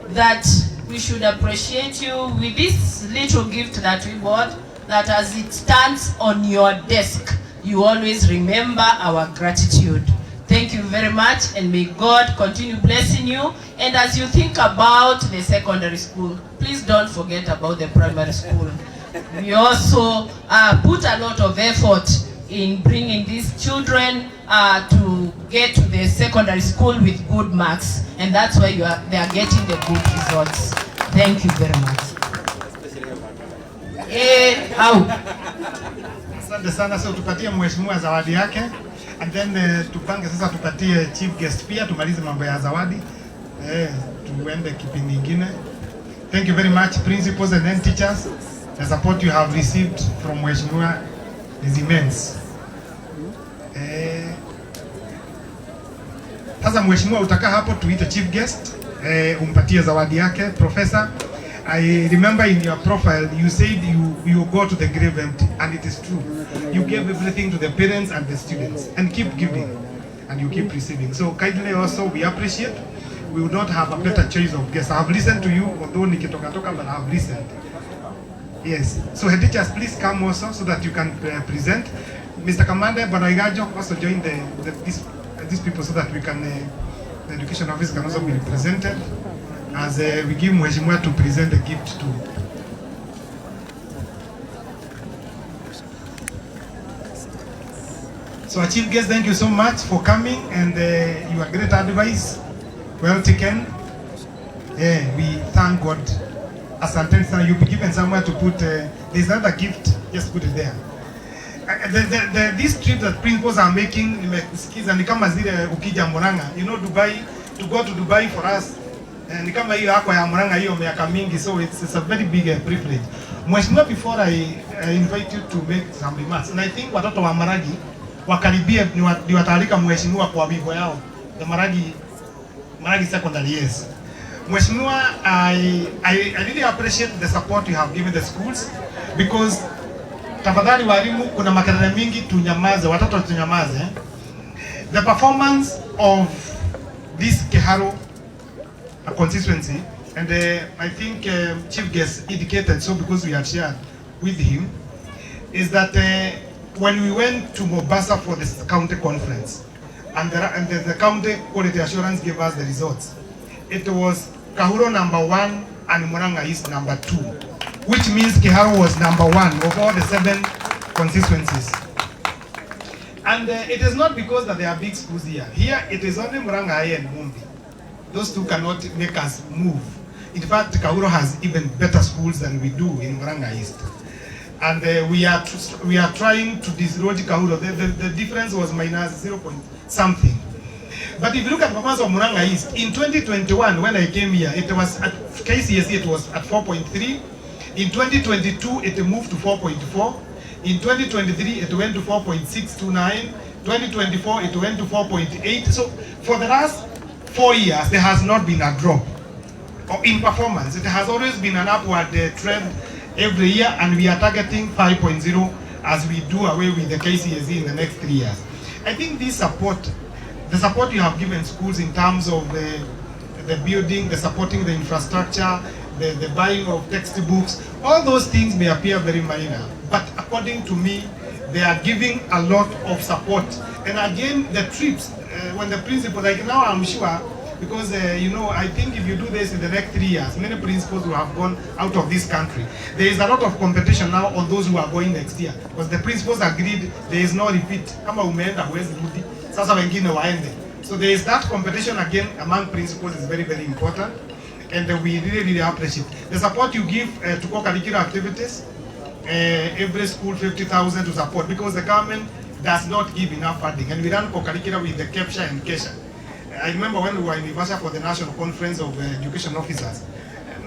that we should appreciate you with this little gift that we bought, that as it stands on your desk, you always remember our gratitude. Thank you very much, and may God continue blessing you. And as you think about the secondary school, please don't forget about the primary school. We also put a lot of effort in bringing these children to get to the secondary school with good marks, and that's why they are getting the good results. Thank you very much. Asante sana. So tupatie mheshimiwa zawadi yake, and then tupange sasa tupatie chief guest pia, tumalize mambo ya zawadi, tuende kipindi kingine. Thank you very much principals and then teachers. The support you have received from mheshimiwa is immense. Sasa mheshimiwa utakaa hapo, tuite chief guest, umpatie zawadi yake. Professor, I remember in your profile you said you go to the grave empty, and it is true. You gave everything to the parents and the students, and keep giving and you keep receiving. So kindly also we appreciate. We would not have a better choice of guests. I have listened to you, although nikitoka toka, but I have listened. Yes. So head teachers, please come also so that you can present. Mr. Kamande, Banaigajo also join these people so that we can, the education office can also be represented as we give Mheshimiwa to present the gift to. So our chief guest, thank you so much for coming, and your great advice, well taken. We thank God. Asante sana, you'll be given somewhere to put, there's another gift, just put it there. This trip that principals are making, nimesikiza ni kama zile ukija Murang'a, you know, Dubai, to go to Dubai for us, ni kama hiyo yako ya Murang'a hiyo miaka mingi, so it's a very big privilege. Mheshimiwa, before I invite you to make some remarks, and I think watoto wa Maragi wakaribia ni watalika mheshimiwa kwa wigo yao, the Maragi secondary, yes. Mheshimiwa, I really appreciate the support you have given the schools, because tafadhali walimu, kuna makelele mingi, tunyamaze, watoto tunyamaze. The performance of this Keharo constituency, and I think Chief Guest indicated so because we had shared with him, is that when we went to Mombasa for the county conference, and the county quality assurance gave us the results, it was Kahuro #1 and Murang'a East #2, which means Keharo was #1 of all the 7 constituencies. And it is not because that there are big schools here. Here it is only Murang'a and Mumbi. Those two cannot make us move. In fact, Kahuro has even better schools than we do in Murang'a East. And we are trying to dislodge Kahuro. The difference was minus 0 point something. But if you look at performance of Murang'a East, in 2021, when I came here, it was at KCSE, it was at 4.3. In 2022, it moved to 4.4. In 2023, it went to 4.629. 2024, it went to 4.8. So for the last 4 years, there has not been a drop in performance. It has always been an upward trend every year, and we are targeting 5.0 as we do away with the KCSE in the next 3 years. I think this support, the support you have given schools in terms of the building, the supporting the infrastructure, the buying of textbooks, all those things may appear very minor, but according to me, they are giving a lot of support. And again, the trips, when the principal, like now I'm sure, because you know, I think if you do this in the next 3 years, many principals will have gone out of this country. There is a lot of competition now on those who are going next year, because the principals agreed there is no repeat. Kama umeenda huwezi rudi, sasa wengine waende. So there is that competition again among principals is very, very important. And we really, really appreciate the support you give to co-curricular activities. Every school 50,000 to support, because the government does not give enough funding, and we run co-curricular with the KEPSHA and KESHA. I remember when we were in Ivasha for the National Conference of Education Officers,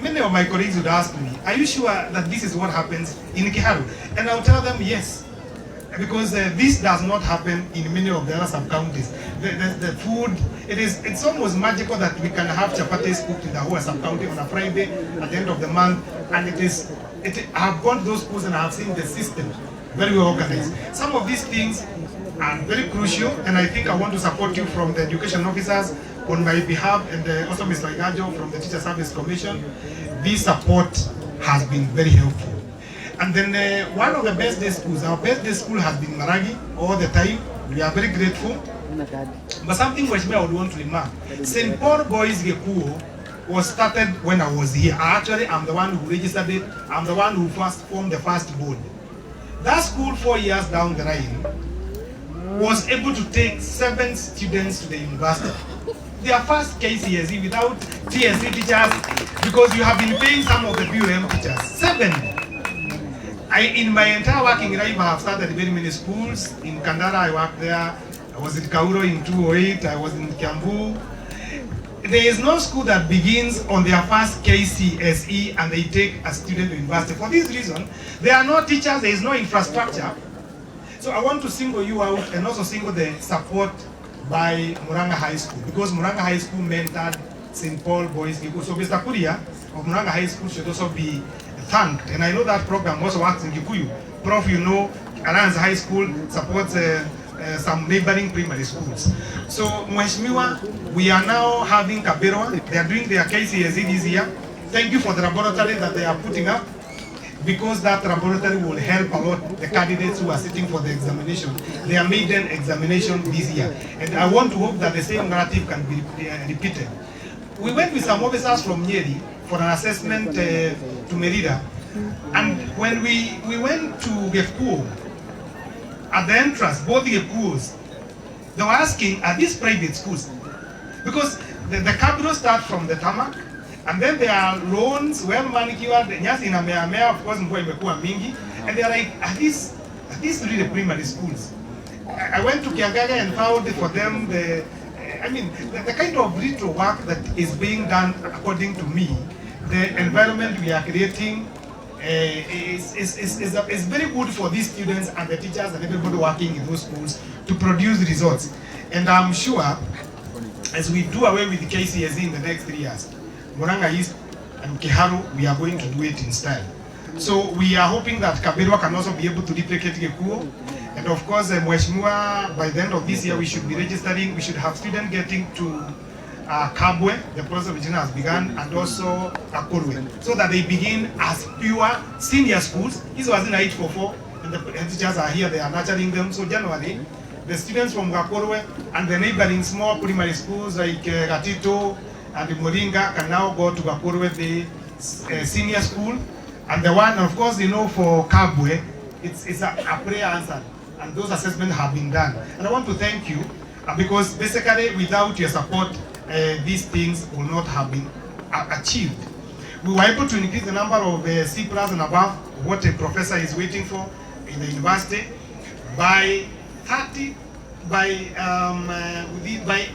many of my colleagues would ask me, are you sure that this is what happens in Keharo? And I would tell them yes, because this does not happen in many of the other sub-counties. The food, it's almost magical that we can have chapatis cooked in the whole sub-county on a Friday at the end of the month, and I have gone to those schools and I have seen the system very well organized. Some of these things are very crucial, and I think I want to support you from the education officers on my behalf, and also Mr. Igajo from the Teacher Service Commission. This support has been very helpful. And then one of the best day schools, our best day school has been Maragi all the time. We are very grateful. But something which I would want to remark, St. Paul Boys Gekuo was started when I was here. Actually, I'm the one who registered it. I'm the one who first formed the first board. That school 4 years down the line was able to take 7 students to the university. Their first KCSE without TSC teachers, because you have been paying some of the BUM teachers. 7. In my entire working life, I have started very many schools. In Kandara, I worked there. I was in Kauro in 2008. I was in Kiambu. There is no school that begins on their first KCSE and they take a student to university. For this reason, there are no teachers, there is no infrastructure. So I want to single you out and also single the support by Murang'a High School, because Murang'a High School mentored St. Paul Boys Gikuyu. So Mr. Kuria of Murang'a High School should also be thanked. And I know that program also works in Gikuyu. Prof, you know, Alliance High School supports some neighboring primary schools. So, Mheshimiwa, we are now having Kabirwa. They are doing their KCSE this year. Thank you for the laboratory that they are putting up, because that laboratory will help a lot the candidates who are sitting for the examination, their maiden examination this year. And I want to hope that the same narrative can be repeated. We went with some officers from Nyeri for an assessment to Merida. And when we went to Gekuyu, at the entrance, both the Gekuyus, they were asking, are these private schools? Because the capital starts from the tarmac, and then there are loans, well manicured, just in a of course, mingi, and they are like, are these really primary schools? I went to Kiagaga and found for them the kind of retro work that is being done, according to me, the environment we are creating is very good for these students and the teachers and everybody working in those schools to produce results. And I'm sure, as we do away with the KCSE in the next 3 years, Murang'a East and Keharo, we are going to do it in style. So we are hoping that Kabirwa can also be able to replicate Gekuyu. And of course, Mheshimiwa, by the end of this year, we should be registering, we should have students getting to Kabwe, the process which has begun, and also Akurwe, so that they begin as pure senior schools. This was in 844, and the teachers are here, they are nurturing them. So January, the students from Akurwe and the neighboring small primary schools like Gatito and Murang'a can now go to Akurwe, the senior school. And the one, of course, you know, for Kabwe, it's a prayer answer, and those assessments have been done. And I want to thank you, because basically without your support, these things will not have been achieved. We were able to increase the number of C+ and above, what a professor is waiting for in the university, by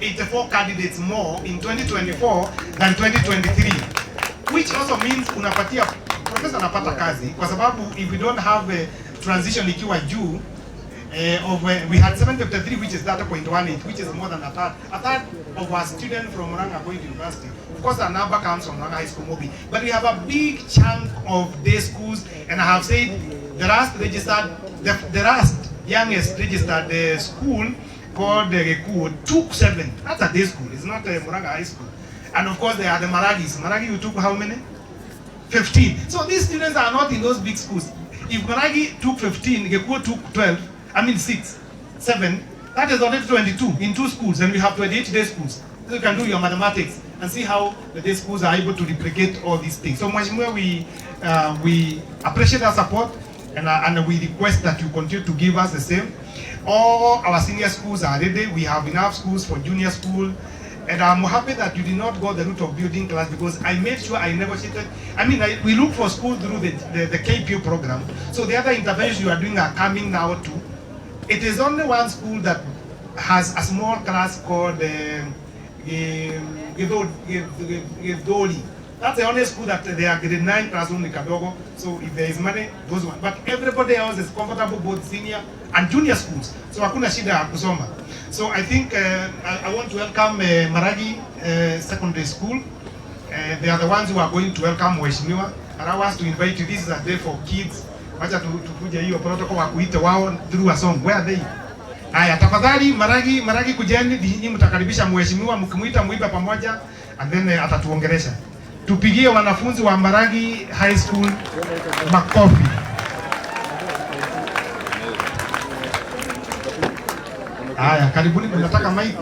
84 candidates more in 2024 than 2023, which also means unapatia professor anapata kazi, kwa sababu if we don't have a transition ikiwa juu, we had 753, which is 30.18, which is more than a third of our students from Murang'a going to university. Of course, our number comes from Murang'a High School, Mobi. But we have a big chunk of day schools, and I have said the last registered, the last youngest registered school called Gekuo took 7. That's a day school. It's not a Murang'a High School. And of course, there are the Maragis. Maragi, you took how many? 15. So these students are not in those big schools. If Maragi took 15, Gekuo took 12. I mean 6, 7, that is already 22 in 2 schools, and we have 28 day schools. So you can do your mathematics and see how the day schools are able to replicate all these things. So much more we appreciate our support, and we request that you continue to give us the same. All our senior schools are ready. We have enough schools for junior school. And I'm happy that you did not go the route of building class, because I made sure I negotiated. I mean, we look for schools through the KPU program. So the other interventions you are doing are coming now too. It is only one school that has a small class called Gidoli. That's the only school that they are grade 9 classroom in Kadogo. So if there is money, those ones. But everybody else is comfortable, both senior and junior schools. So hakuna shida ya kusoma. So I think I want to welcome Maragi Secondary School. They are the ones who are going to welcome Mheshimiwa. And I want to invite you. This is a day for kids. Wacha tukuja hiyo protocol wa kuita wao through a song. Where are they? Aya, tafadhali Maragi kujeni, nyinyi mtakaribisha Mheshimiwa, mkimuita muiba pamoja, and then atatuongelesha. Tupigie wanafunzi wa Maragi High School makofi. Aya, karibuni, mnataka mic.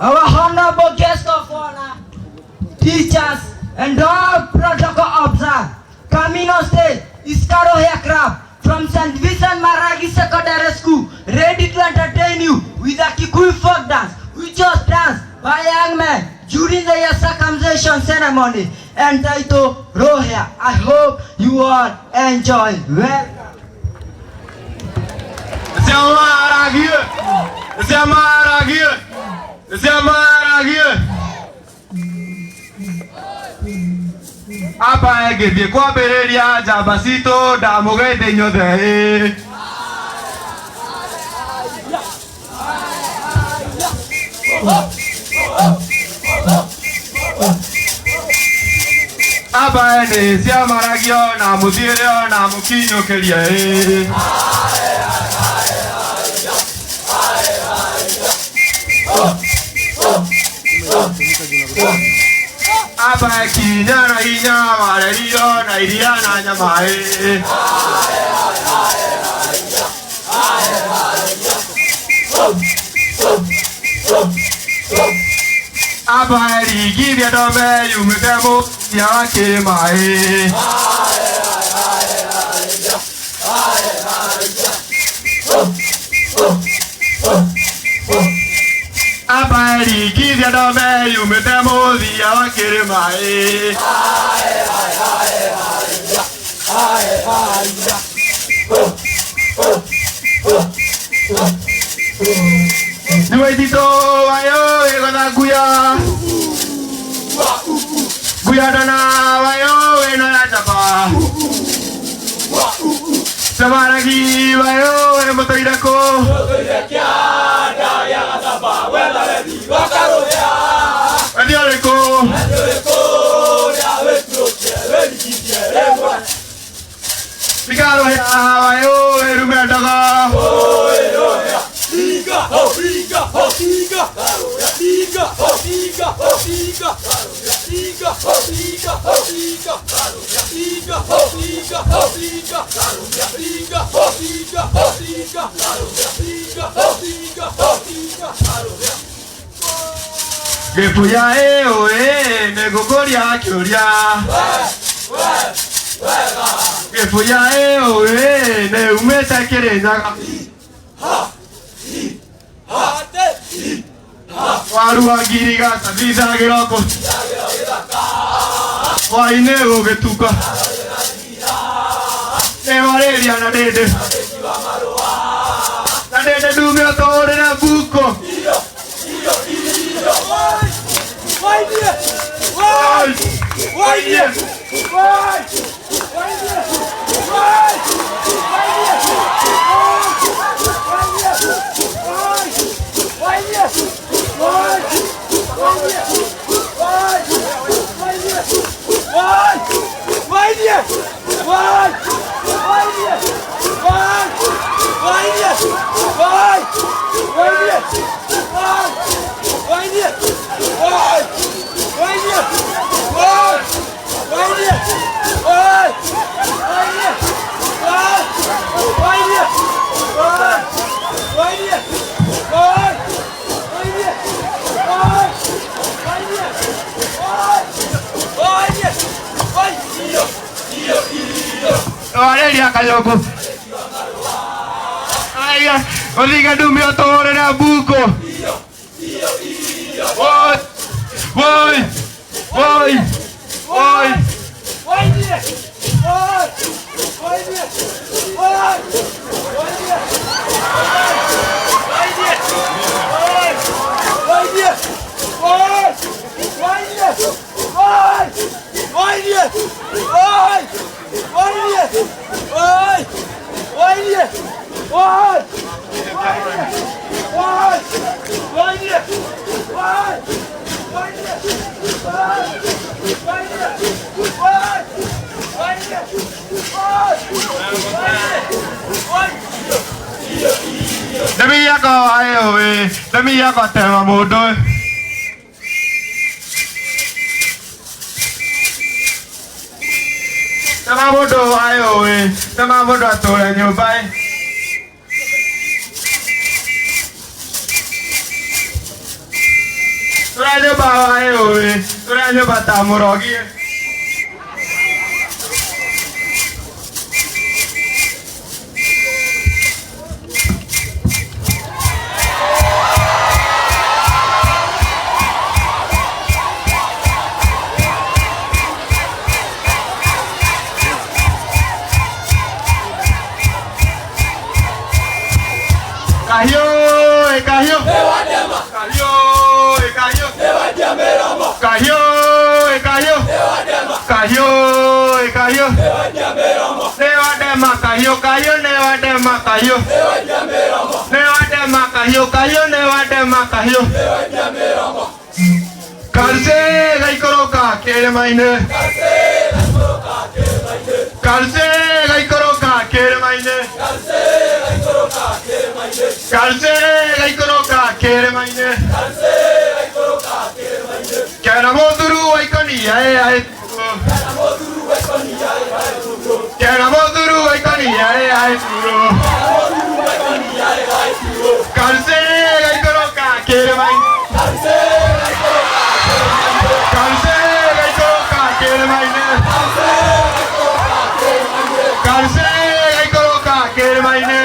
Our honorable guest of honor, teachers, and all protocol observed. Coming on stage is Karo Haircraft from St. Vincent Maragi Secondary School, ready to entertain you with a Kikuyu folk dance, which was danced by young men during the circumcision ceremony, entitled Rohia. I hope you all enjoy. Welcome. Apa egithie kwambĩrĩria Jambacito ndamũgeithia inyuothe. Apa nĩ cia Maragio na mũthiĩre na mũkinyũkĩrie. Apa kinya na hinya warerio na iria na nyama. Apa rigi vya dome yumite ya wakemae. Apa rigi vya dome yumite ya wakemae. Nuetito wayo egona guya. Guya dana wayo ena chapa. Samaragi wayo emotoirako. Motoirakiana ya chapa wela ledi wakaroya. Adioleko. Adioleko ya wetro. Ikaro ya hawa yo erumendaga. Liga, ho, liga, ho, liga, liga, ho, liga, ho, liga, liga, ho, liga, ho, liga, liga, ho, liga, ho, liga, liga, ho, liga, ho, liga, liga, ho, liga, ho, liga. Gepuya oe negogoria kyoria. Gepuya oe ne umeta kerenyaga. Waru agiriga sabisa giroko. Waine ogetuka. Evareria na dede. Na dede dume otore na buko. Valeria Cayoko. Aiga, oliga dume otore na buko. Voy. Demi yako tema mudo. Tema mudo ayo we. Tema mudo atore nyubai. Turajo bawa ayo we. Turajo bata Maragi. Cayó. Karse gai koro ka kere maine. Karse gai koro ka kere maine. Kera moduru aikoni ae. Kera moduru aikoni ae. Karse gai koro ka kere maine. Karse gai koro ka kere maine. Karse gai koro ka kere maine.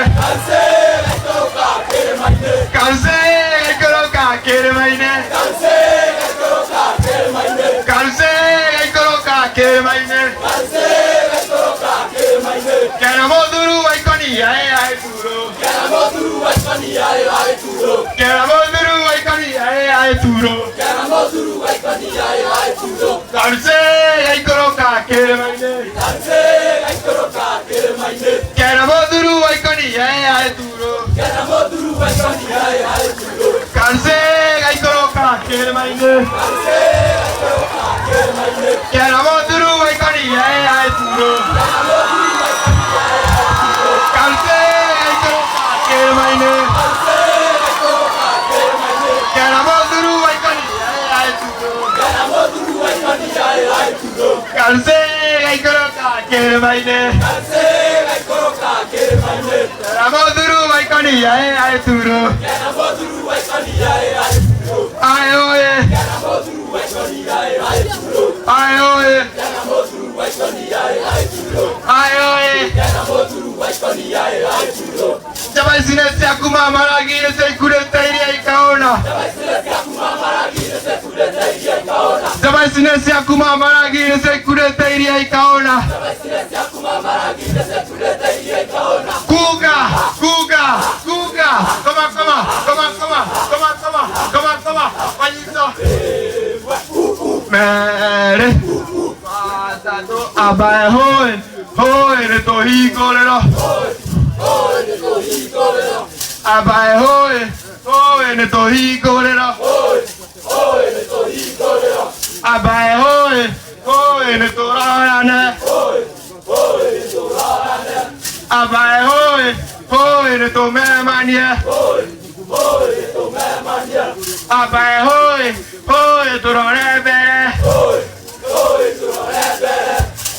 Karse gai koro ka kere maine. Karse gai koro ka kere maine. Kera moduru aikoni ae turo. Kera moduru aikoni ae turo. Karse gai koro ka kere maine. Kera moduru aikoni ae turo. Karse gai koro ka kere maine. Kera moduru aikoni ae turo. Kalsega ikoroka kermaine. Kalsega ikoroka kermaine. Ramoduru waikonia ai turu. Ramoduru waikonia ai turu. Ai oye. Ramoduru waikonia ai turu. Ai oye. Ramoduru waikonia ai turu. Ai oye. Ramoduru waikonia ai turu. Jabai sinesi akuma Maragi nese kureta iria ikaona. Jabai sinesi akuma Maragi nese kureta iria ikaona. Jabai sinesi akuma Maragi nese kureta iria ikaona. Jabai sinesi akuma Maragi nese kureta iria ikaona. Kuga, kuga, kuga. Koma. Wanyito. Mere. Pasado abae hoi ne tohiko lero. Abae hoi ne tohiko lero. Abae hoi ne torane. Abae hoi ne tomemanie. Abae hoi torane bere.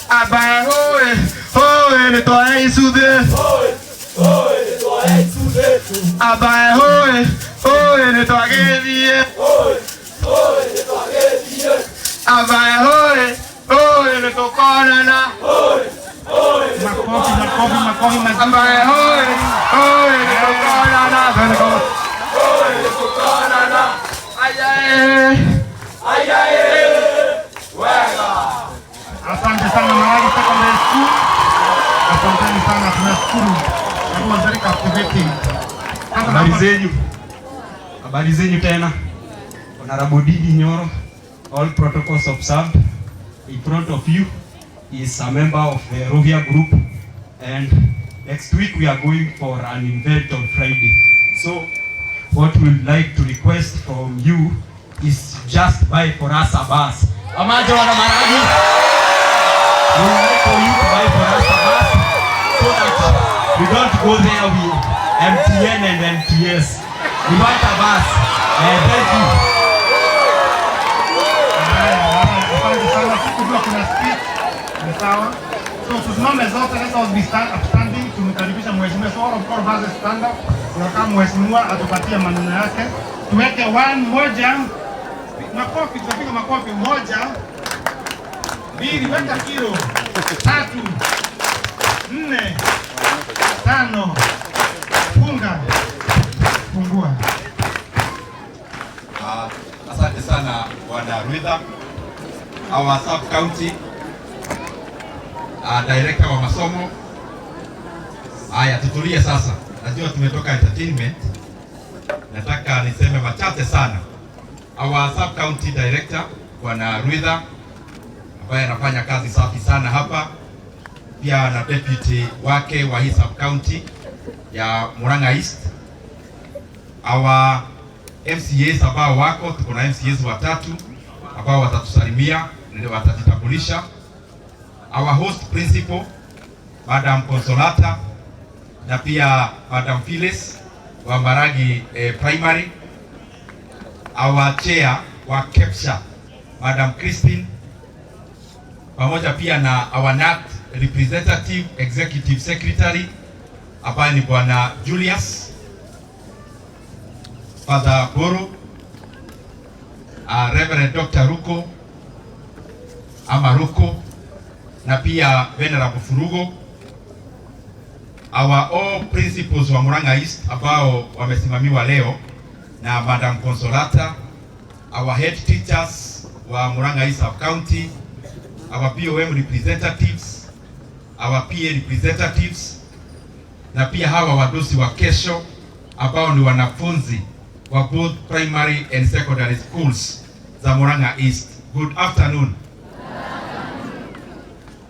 Abae hoi ne toai sude. Abae hoi ne toagedie. Abae hoi ne tokonana. Makofi. Abae hoi ne tokonana. Ayae. Wega. Asante sana Maragi Secondary School. Asanteni sana, tunashukuru. That was very captivating. Habari zenyu tena. Honorable Ndindi Nyoro, all protocols observed. In front of you is a member of the Rovia group, and next week we are going for an event on Friday. So what we would like to request from you is just buy for us a bus. Amajo wana Maragi. We would like for you to buy for us a bus so that we don't go there with MTN and MTS. We want a bus. Thank you. Asante sana, sikujua kuna speech. Ni sawa. So tusimame zote, let us be upstanding. Tumkaribisha mheshimiwa, so all of us stand up. Tunakaa mheshimiwa atupatie maneno yake. Tuweke moja. Makofi, tunapiga makofi. 1, 2, weka kilo. 3, 4, 5. Fungua. Asante sana Bwana Rwitha, our sub county director wa masomo. Haya, tutulie sasa. Najua tumetoka entertainment. Nataka niseme machache sana. Our sub county director Bwana Rwitha ambaye anafanya kazi safi sana hapa, pia na deputy wake wa hii sub county ya Murang'a East. Our MCAs ambao wako, tuko na MCAs watatu ambao watatusalimia, ndio watajitambulisha. Our host principal Madam Consolata na pia Madam Phyllis wa Maragi Primary. Our chair wa KEPSHA Madam Christine, pamoja pia na our NAT representative executive secretary ambaye ni Bwana Julius, Father Boro, Reverend Dr. Ruko Amaruko, na pia Venerable Furugo. Our all principals wa Murang'a East ambao wamesimamiwa leo na Madam Consolata, our head teachers wa Murang'a East Sub County, our POM representatives, our PA representatives, na pia hawa wadosi wa kesho ambao ni wanafunzi wa both primary and secondary schools za Murang'a East. Good afternoon.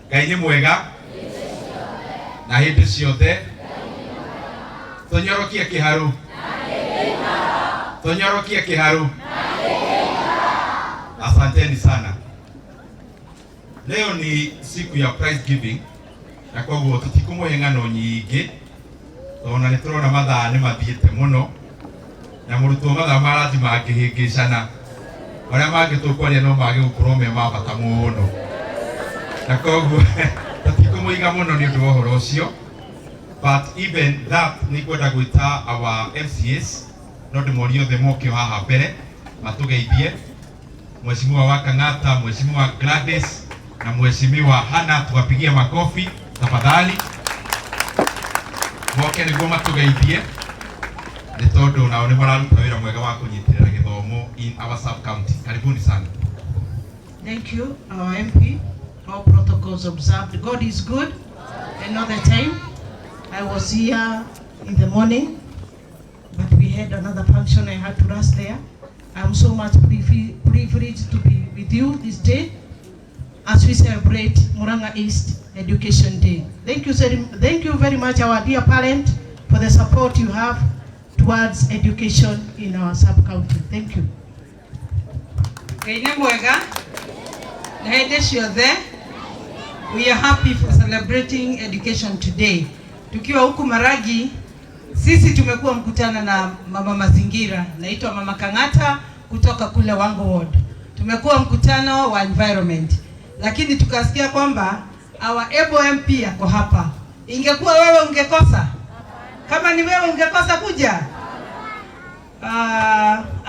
Ngai ni mwega na hindi ciothe. Tonyorokie kiharu. Tonyorokie kiharu. Asanteni sana. Leo ni siku ya prize giving, na kwa hivyo tutikumuhe ng'ano nyingi tona nĩ tũrona mathaa nĩ mathiĩte mũno, na mũrutwo mathaa marathi mangĩhĩngĩcana marĩa mangĩ tũkwaria no mage gũkorwo me ma bata mũno. na koguo tatikomuiga muno ni undu wa uhoro ucio, but even that ni kwenda gwita our MCAs no ndimorio the moke haha mbere matugeithie Mheshimiwa wa Kang'ata, Mheshimiwa Gladys na Mheshimiwa Hana, tuwapigie makofi tafadhali. Moke niguo matugeithie ni tondu nao ni mararuta wira mwega wa kunyitirira githomo in our sub county. Karibuni sana. Thank you, our MP. All protocols observed. God is good. Another time, I was here in the morning, but we had another function. I had to rush there. I'm so much privileged to be with you this day as we celebrate Murang'a East Education Day. Thank you very much, our dear parent, for the support you have towards education in our sub-county. Thank you. We are happy for celebrating education today. Tukiwa huku Maragi, sisi tumekuwa mkutana na mama mazingira, naitwa Mama Kang'ata kutoka kule Wango Ward. Tumekuwa mkutano wa environment, lakini tukasikia kwamba our able MP yako hapa. Ingekuwa wewe ungekosa? Kama ni wewe ungekosa kuja?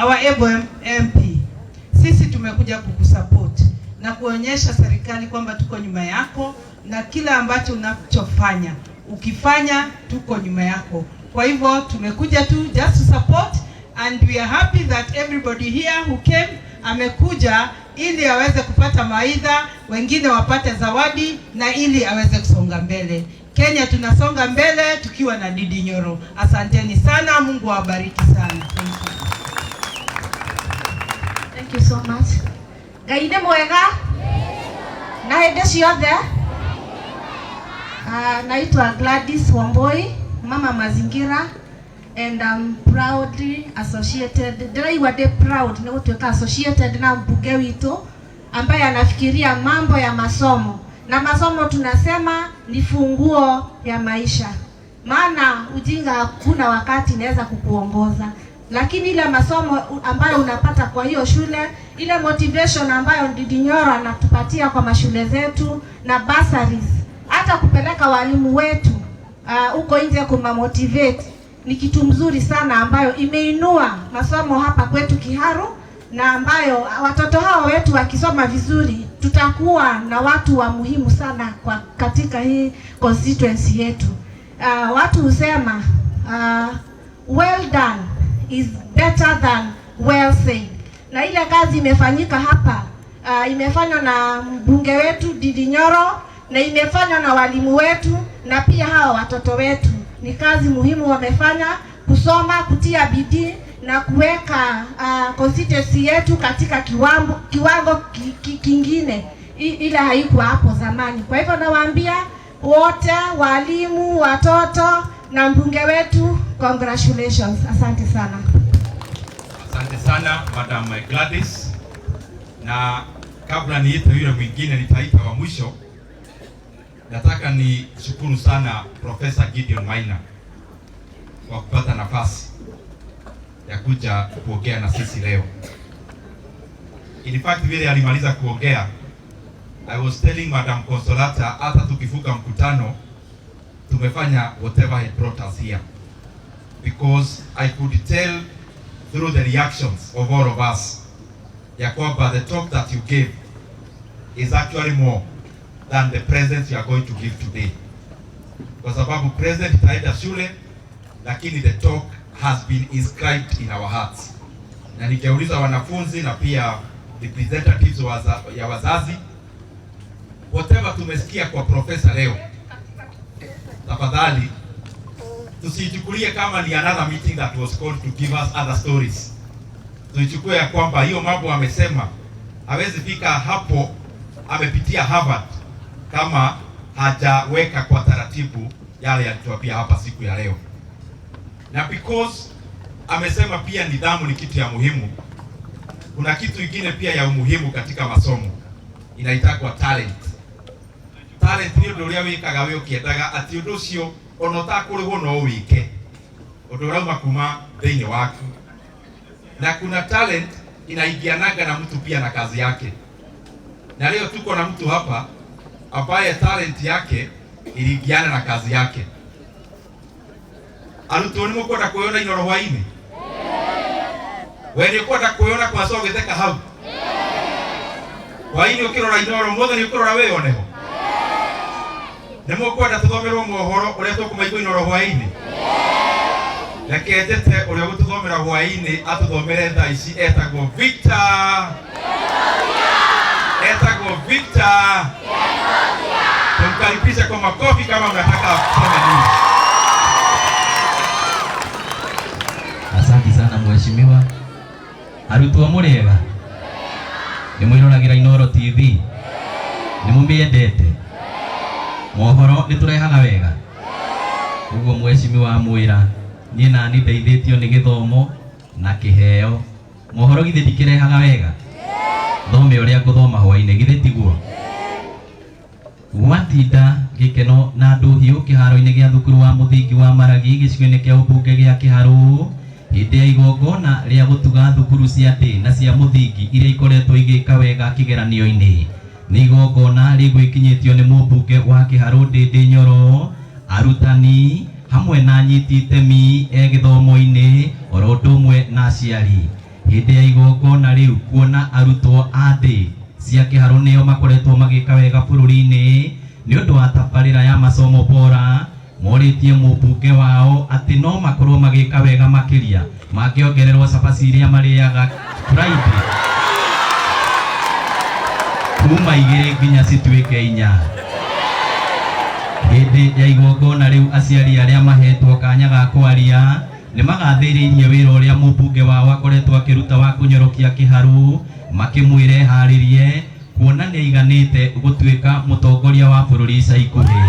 Our able MP, sisi tumekuja kukusupport na kuonyesha serikali kwamba tuko nyuma yako na kila ambacho unachofanya ukifanya tuko nyuma yako. Kwa hivyo tumekuja tu just to support, and we are happy that everybody here who came amekuja ili aweze kupata mawaidha, wengine wapate zawadi na ili aweze kusonga mbele. Kenya tunasonga mbele tukiwa na Ndindi Nyoro. Asanteni sana, Mungu awabariki sana. Thank you so much. Gaide mwega? Na hede ciothe? Naitwa Gladys Wamboi, mama mazingira, and I'm proudly associated. Ndiraigua ndi proud ni gutuika associated na mbunge witu ambaye anafikiria mambo ya masomo, na masomo tunasema ni funguo ya maisha. Maana ujinga hakuna wakati inaweza kukuongoza, lakini ile masomo ambayo unapata kwa hiyo shule, ile motivation ambayo Ndindi Nyoro anatupatia kwa mashule zetu na bursaries, hata kupeleka walimu wetu huko nje kuma motivate, ni kitu mzuri sana ambayo imeinua masomo hapa kwetu Kiharu, na ambayo watoto hao wetu wakisoma vizuri tutakuwa na watu wa muhimu sana kwa katika hii constituency yetu. Watu husema well done is better than well said, na ile kazi imefanyika hapa imefanywa na mbunge wetu Ndindi Nyoro, na imefanywa na walimu wetu na pia hao watoto wetu. Ni kazi muhimu wamefanya, kusoma, kutia bidii na kuweka constituency yetu katika kiwango kingine ile haikuwa hapo zamani. Kwa hivyo nawaambia wote, walimu, watoto na mbunge wetu, congratulations. Asante sana. Asante sana Madam Gladys, na kabla niite yule mwingine nitaita wa mwisho, nataka ni shukuru sana Professor Gideon Maina kwa kupata nafasi ya kuja kuongea na sisi leo. In fact vile alimaliza kuongea, I was telling Madam Consolata hata tukifuka mkutano tumefanya whatever he brought us here, because I could tell through the reactions of all of us ya kwamba the talk that you gave is actually more than the present you are going to give today, kwa sababu present itaenda shule, lakini the talk has been inscribed in our hearts. Na nikauliza wanafunzi na pia representatives ya wazazi, whatever tumesikia kwa profesa leo, tafadhali tusichukulie kama ni another meeting that was called to give us other stories. Tuichukue ya kwamba hiyo mambo amesema hawezi fika hapo amepitia Harvard kama hajaweka kwa taratibu yale yalituambia hapa siku ya leo. Na because amesema pia nidhamu ni kitu ya muhimu, kuna kitu kingine pia ya umuhimu katika masomo, inaitwa talent. Talent ni ndio uria wikaga we ukiendaga ati undu ucio ona utakurihwo no wike undu urauma kuma thĩinĩ waku. Na kuna talent inaingianaga na mtu pia na kazi yake, na leo tuko na mtu hapa ambaye talent yake iliingiana na kazi yake. Arutwo ni mukwenda kuiona Nyoro hwaini? Wewe ukwenda kuiona kwa sababu githeka hau? Hwaini ukirora Nyoro mothe ni ukurora we oneho? Ni mukwenda tuthomerwo mohoro uria tukumaigua Nyoro hwaini? Reke njete uria gututhomera hwaini atuthomere thaa ici etagwo Victor. Etagwo Victor. Tumkaribisha kwa makofi kama mnataka kusoma nini. Asante sana mheshimiwa. Arutwo muriega? Ni mwirораgira Nyoro TV? Ni mumiendete? Mohoro ni turehaga wega? Uguo mheshimiwa mwira nie na ni ndeithĩtio nĩ gĩthomo na kĩheo. Mohoro githĩ ndikirehaga wega? Thome ũrĩa ngũthoma hwainĩ githĩ tiguo? Gwatinda gĩkeno na ndũhiũ kĩharo-inĩ gĩa thukuru wa mũthingi wa Maragi gĩcigo-inĩ kĩa ũmbunge gĩa Kĩharũ hĩndĩ ya igongona rĩa gũtuga thukuru cia ndĩ na cia mũthingi iria ikoretwo igĩka wega kĩgeranio-inĩ. Nĩ igongona rĩgwĩkinyĩtio nĩ mũmbunge wa Kĩharũ Ndindi Nyoro, arutani hamwe na nyiti itemi gĩthomo-inĩ oro ũndũ ũmwe na aciari. Hĩndĩ ya igongona rĩu kuona arutwo a ndĩ cia Kĩharũ nĩo makoretwo magĩka wega bũrũri-inĩ nĩ ũndũ wa tabarĩra ya masomo bora, morĩtie mũmbunge wao atĩ no makorwo magĩka wega makĩria mangĩongererwo cabaci iria marĩaga Friday kuma 2 nginya cituĩke 4. Hĩndĩ ya igongona rĩu aciari arĩa mahetwo kanya ga kwaria nĩ magathĩrĩirie wĩra ũrĩa mũmbunge wao akoretwo akĩruta wa kũnyorokia Kĩharũ, makĩmwĩra eharĩrie kuona nĩ aiganĩte gũtuĩka mũtongoria wa bũrũri ica ikuhĩ.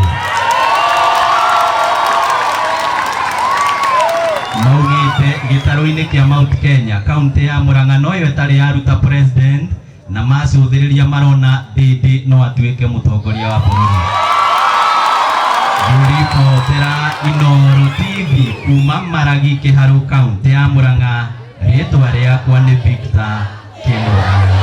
Maugĩte gĩtarũ-inĩ kĩa Mount Kenya, kaunti ya Murang'a noyo ĩtarĩ yaruta president na macũthĩrĩria marona Ndindi no atuĩke mũtongoria wa bũrũri. Ribotera Nyoro TV kuma Maragi Kĩharũ kaunti ya Murang'a, rĩtwa rĩakwa nĩ Victor Kĩmũranga.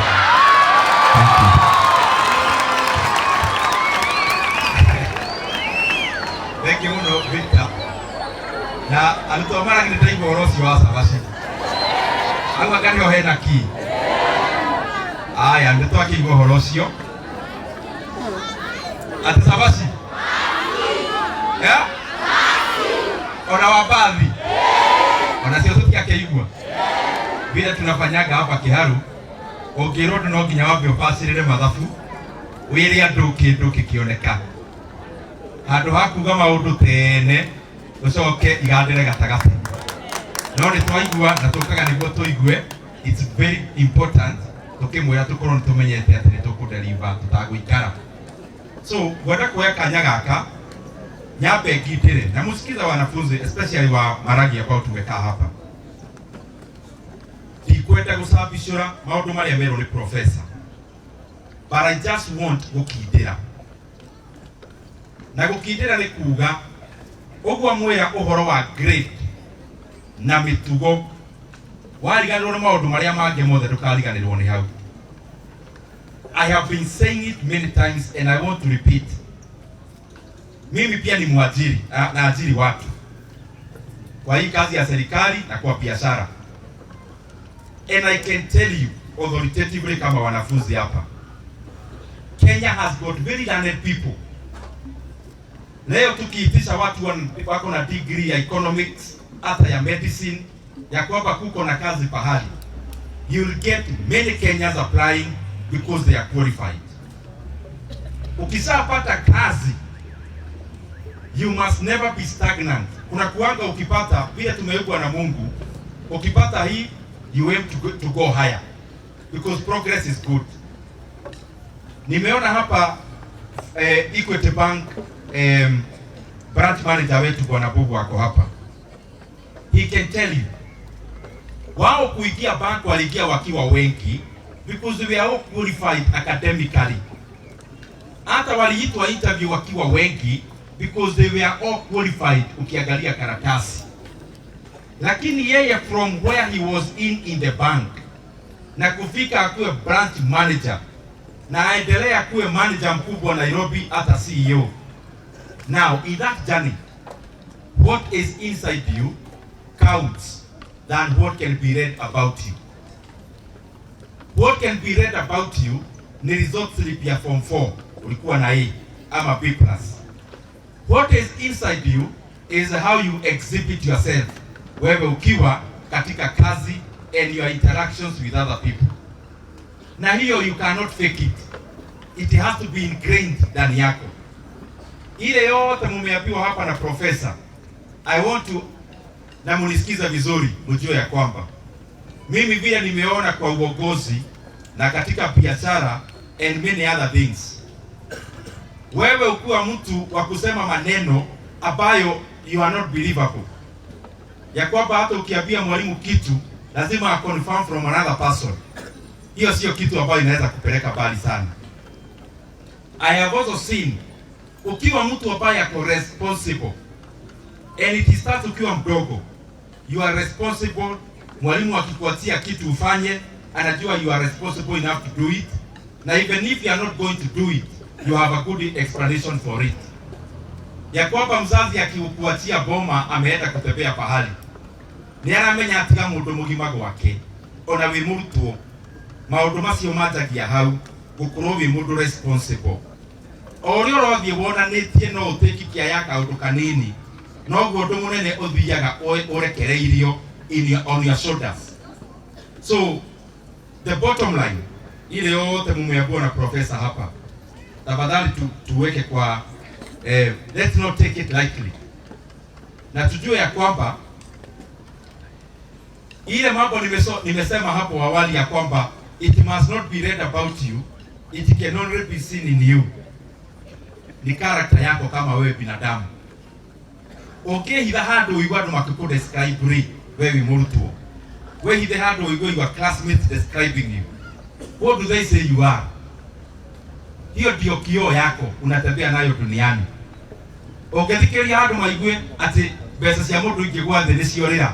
Thank you muno Victor. Na arutwo Maragi nĩ ndaigua ũhoro ũcio wa cabaci. Agua kanĩho hena ki. Aya nĩ twakĩigua ũhoro ũcio. Ati cabaci? Yeah? Ona wabathi? Ona sio tutiakĩigua? Vile tunafanyaga hapa Kĩharũ, ũngĩrwo no nginya wambe ũbacĩrĩre mathabu wĩre andũ kĩndũ gĩkĩoneka. Handũ ha kuga maũndũ tene ũcoke igandĩre gatagatĩ. No nĩ twaigua na tũkaga nĩguo tũigue. It's very important tũkĩmwĩra tũkorwo nĩ tũmenyete atĩ nĩ tũkũdeliver tũtagũikara. So ngwenda kuoya kanya gaka nyambe ngitĩre na musikiza wanafunzi especially wa Maragi ambao tumekaa hapa. Ndikwenda gũcambicũra maũndũ marĩa merwo nĩ professor, but I just want gũkindĩra. Na gũkindĩra nĩ kuga ũguo mwĩra ũhoro wa grade na mĩtugo wariganĩrwo nĩ maũndũ marĩa mangĩ mothe ndũkariganĩrwo nĩ hau. I have been saying it many times and I want to repeat. Mimi pia ni mwajiri na ajiri watu kwa hii kazi ya serikali na kwa biashara. And I can tell you authoritatively kama wanafunzi hapa, Kenya has got very learned people. Leo tukiitisha watu wako na degree ya economics, hata ya medicine, ya kwamba kuko na kazi pahali, you will get many Kenyans applying because they are qualified. Ukishapata kazi, you must never be stagnant. Kuna kuanga ukipata vile tumeugwa na Mungu, ukipata hii you aim to go higher because progress is good. Nimeona hapa Equity Bank branch manager wetu Bwana Bubu wako hapa. He can tell you wao kuingia bank waliingia wakiwa wengi because they were all qualified academically. Hata waliitwa interview wakiwa wengi because they were all qualified ukiangalia karatasi. Lakini yeye from where he was in the bank na kufika akuwe branch manager na aendelea kuwe manager mkubwa Nairobi hata CEO. Now in that journey, what is inside you counts than what can be read about you. What can be read about you ni result slip ya form 4 ulikuwa na A ama B+. What is inside you is how you exhibit yourself wewe ukiwa katika kazi and your interactions with other people. Na hiyo you cannot fake it. It has to be ingrained ndani yako. Ile yote mumeambiwa hapa na professor, I want to na munisikiza vizuri mjue ya kwamba mimi vile nimeona kwa uongozi na katika biashara and many other things, wewe ukiwa mtu wa kusema maneno ambayo you are not believable, ya kwamba hata ukiambia mwalimu kitu lazima a confirm from another person, hiyo sio kitu ambayo inaweza kupeleka mbali sana. I have also seen ukiwa mtu ambaye ako responsible and it starts ukiwa mdogo, you are responsible. Mwalimu akikuatia kitu ufanye, anajua you are responsible enough to do it, na even if you are not going to do it, you have a good explanation for it. Ya kwamba mzazi akikuatia boma ameenda kutembea pahali, ni aramenya atiga mundu mugima gwake ona wi murutwo maundu macio majagia hau gukorwo wi mundu responsible. Orio rothie wonanitie no uteki kia ya kaundu kanini no guo ndu munene uthiaga urekereirio on your shoulders. So the bottom line ile yote mumeambiwa na professor hapa, tafadhali tuweke kwa let's not take it lightly, na tujue ya kwamba ile mambo nimesema hapo awali ya kwamba it must not be read about you, it can only be seen in you. Ni character yako kama wewe binadamu. Okay, hitha handu uigwa andu makiko describe wewe murutwo, we hitha handu uigwa your classmates describing you, what do they say you are? Hiyo ndio kioo yako unatembea nayo duniani. Ukithikiria handu maigwe ati mbeca cia mundu ingigwa thĩ nĩciorĩra,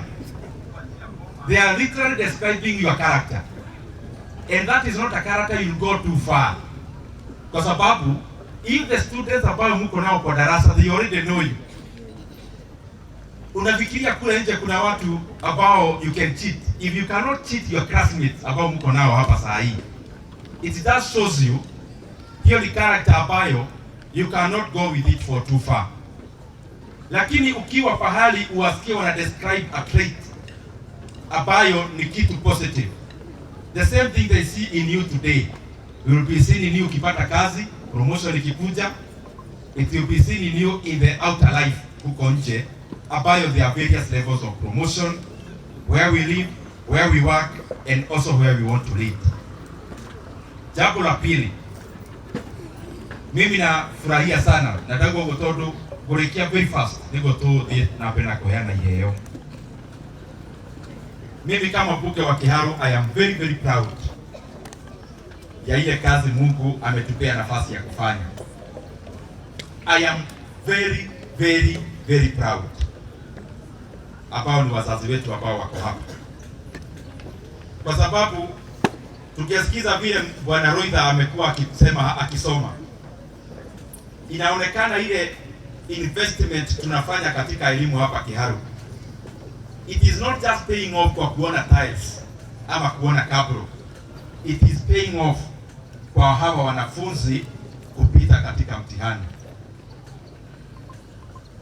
they are literally describing your character, and that is not a character you'll go too far, kwa sababu if the students ambao mko nao kwa darasa they already know you, unafikiria kule nje kuna watu ambao you can cheat. If you cannot cheat your classmates ambao mko nao hapa saa hii, it does shows you hiyo ni character ambayo you cannot go with it for too far. Lakini ukiwa pahali uwasikie wana describe a trait ambayo ni kitu positive, the same thing they see in you today will be seen in you ukipata kazi, promotion ikikuja, it will be seen in you in the outer life huko nje, ambayo there are various levels of promotion, where we live, where we work, and also where we want to live. Jambo la pili, mimi nafurahia sana nataka gutondo kurikia very fast niko tu napenda kuheana yeo. Mimi kama mbuke wa Kiharu, I am very very proud ya ile kazi Mungu ametupea nafasi ya kufanya. I am very very very proud ambao ni wazazi wetu ambao wako hapa, kwa sababu tukisikiza vile Bwana Roitha amekuwa akisema akisoma, inaonekana ile investment tunafanya katika elimu hapa Kiharu, it is not just paying off kwa kuona tiles ama kuona kabro, it is paying off kwa hawa wanafunzi kupita katika mtihani.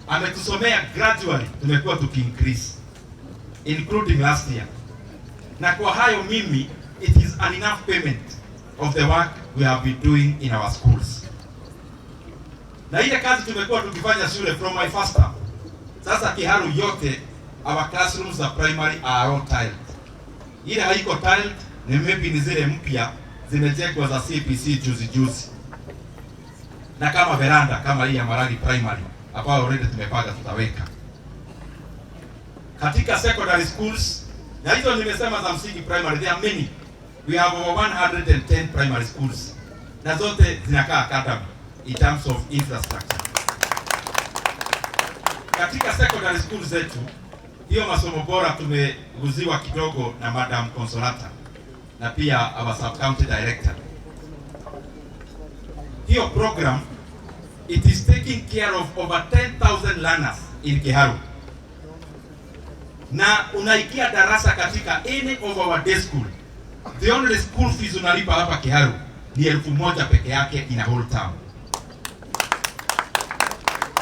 Ametusomea gradually, tumekuwa tuki-increase including last year, na kwa hayo mimi it is an enough payment of the work we have been doing in our schools. Na ile kazi tumekuwa tukifanya shule from my first term, sasa Kiharu yote our classrooms are primary are all tiled. Ile haiko tiled ni maybe ni zile mpya zimejengwa za CPC juzi, na kama veranda kama hii ya Maragi primary ambao already tumepanga tutaweka katika secondary schools. Na hizo nimesema za msingi primary, there are many, we have over 110 primary schools, na zote zinakaa academy in terms of infrastructure. Katika secondary schools zetu hiyo masomo bora tumeguziwa kidogo na Madam Consolata na pia our sub county director. hiyo program, it is taking care of over 10,000 learners in Kiharu. Na unaikia darasa katika any of our day school. The only school fees unalipa hapa Kiharu ni 1,000 peke yake in a whole town.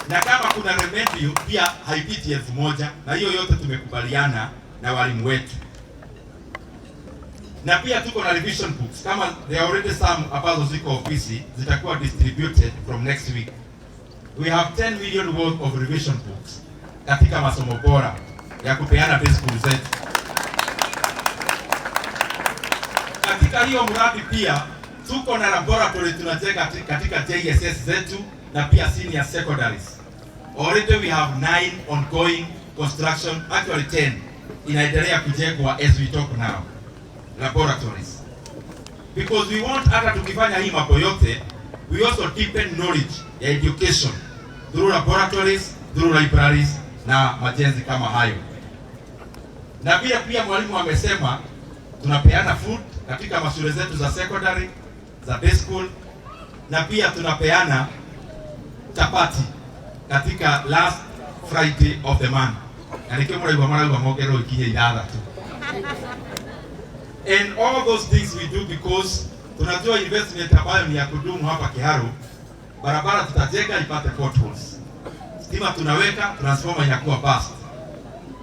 Na kama kuna remedial pia haipiti 1,000, na hiyo yote tumekubaliana na walimu wetu. Na pia tuko na revision books, kama there are already some ambazo ziko ofisi zitakuwa distributed from next week. We have 10 million worth of revision books katika masomo bora ya kupeana day school zetu. Katika hiyo mradi pia tuko na laboratory tunajenga katika JSS zetu na pia senior secondaries. Already we have 9 ongoing construction, actually 10 inaendelea kujengwa as we talk now, laboratories. Because we want hata tukifanya hii mambo yote, we also deepen knowledge ya education through laboratories, through libraries na majenzi kama hayo. Na pia mwalimu amesema tunapeana food katika mashule zetu za secondary, za day school, na pia tunapeana chapati katika last Friday of the month. Yani kama mwana mogero ikinye idara tu. And all those things we do because tunajua investment ambayo ni ya kudumu hapa Kiharu. Barabara tutajenga ipate potholes. Stima tunaweka, transformer inakuwa bust.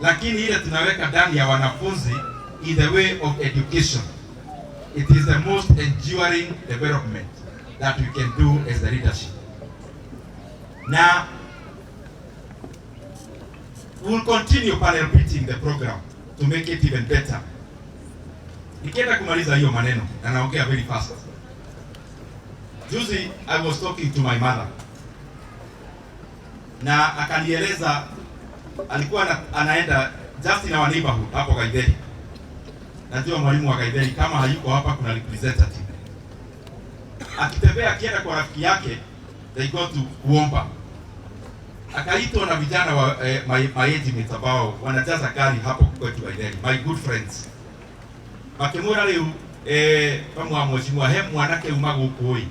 Lakini ile tunaweka ndani ya wanafunzi in the way of education. It is the most enduring development that we can do as the leadership. Now, we will continue repeating the program to make it even better. Nikienda kumaliza hiyo maneno na naongea very fast. Juzi I was talking to my mother. Na akanieleza alikuwa anaenda just in our neighborhood hapo Gaitheri. Najua mwalimu wa Gaitheri kama hayuko hapa kuna representative. Akitembea akienda kwa rafiki yake, they go to kuomba. Akaitwa na vijana wa my age mates ambao wanajaza gari hapo kwetu Gaitheri, my good friends. Makemura leo pamwa mheshimiwa he mwanake uma gukui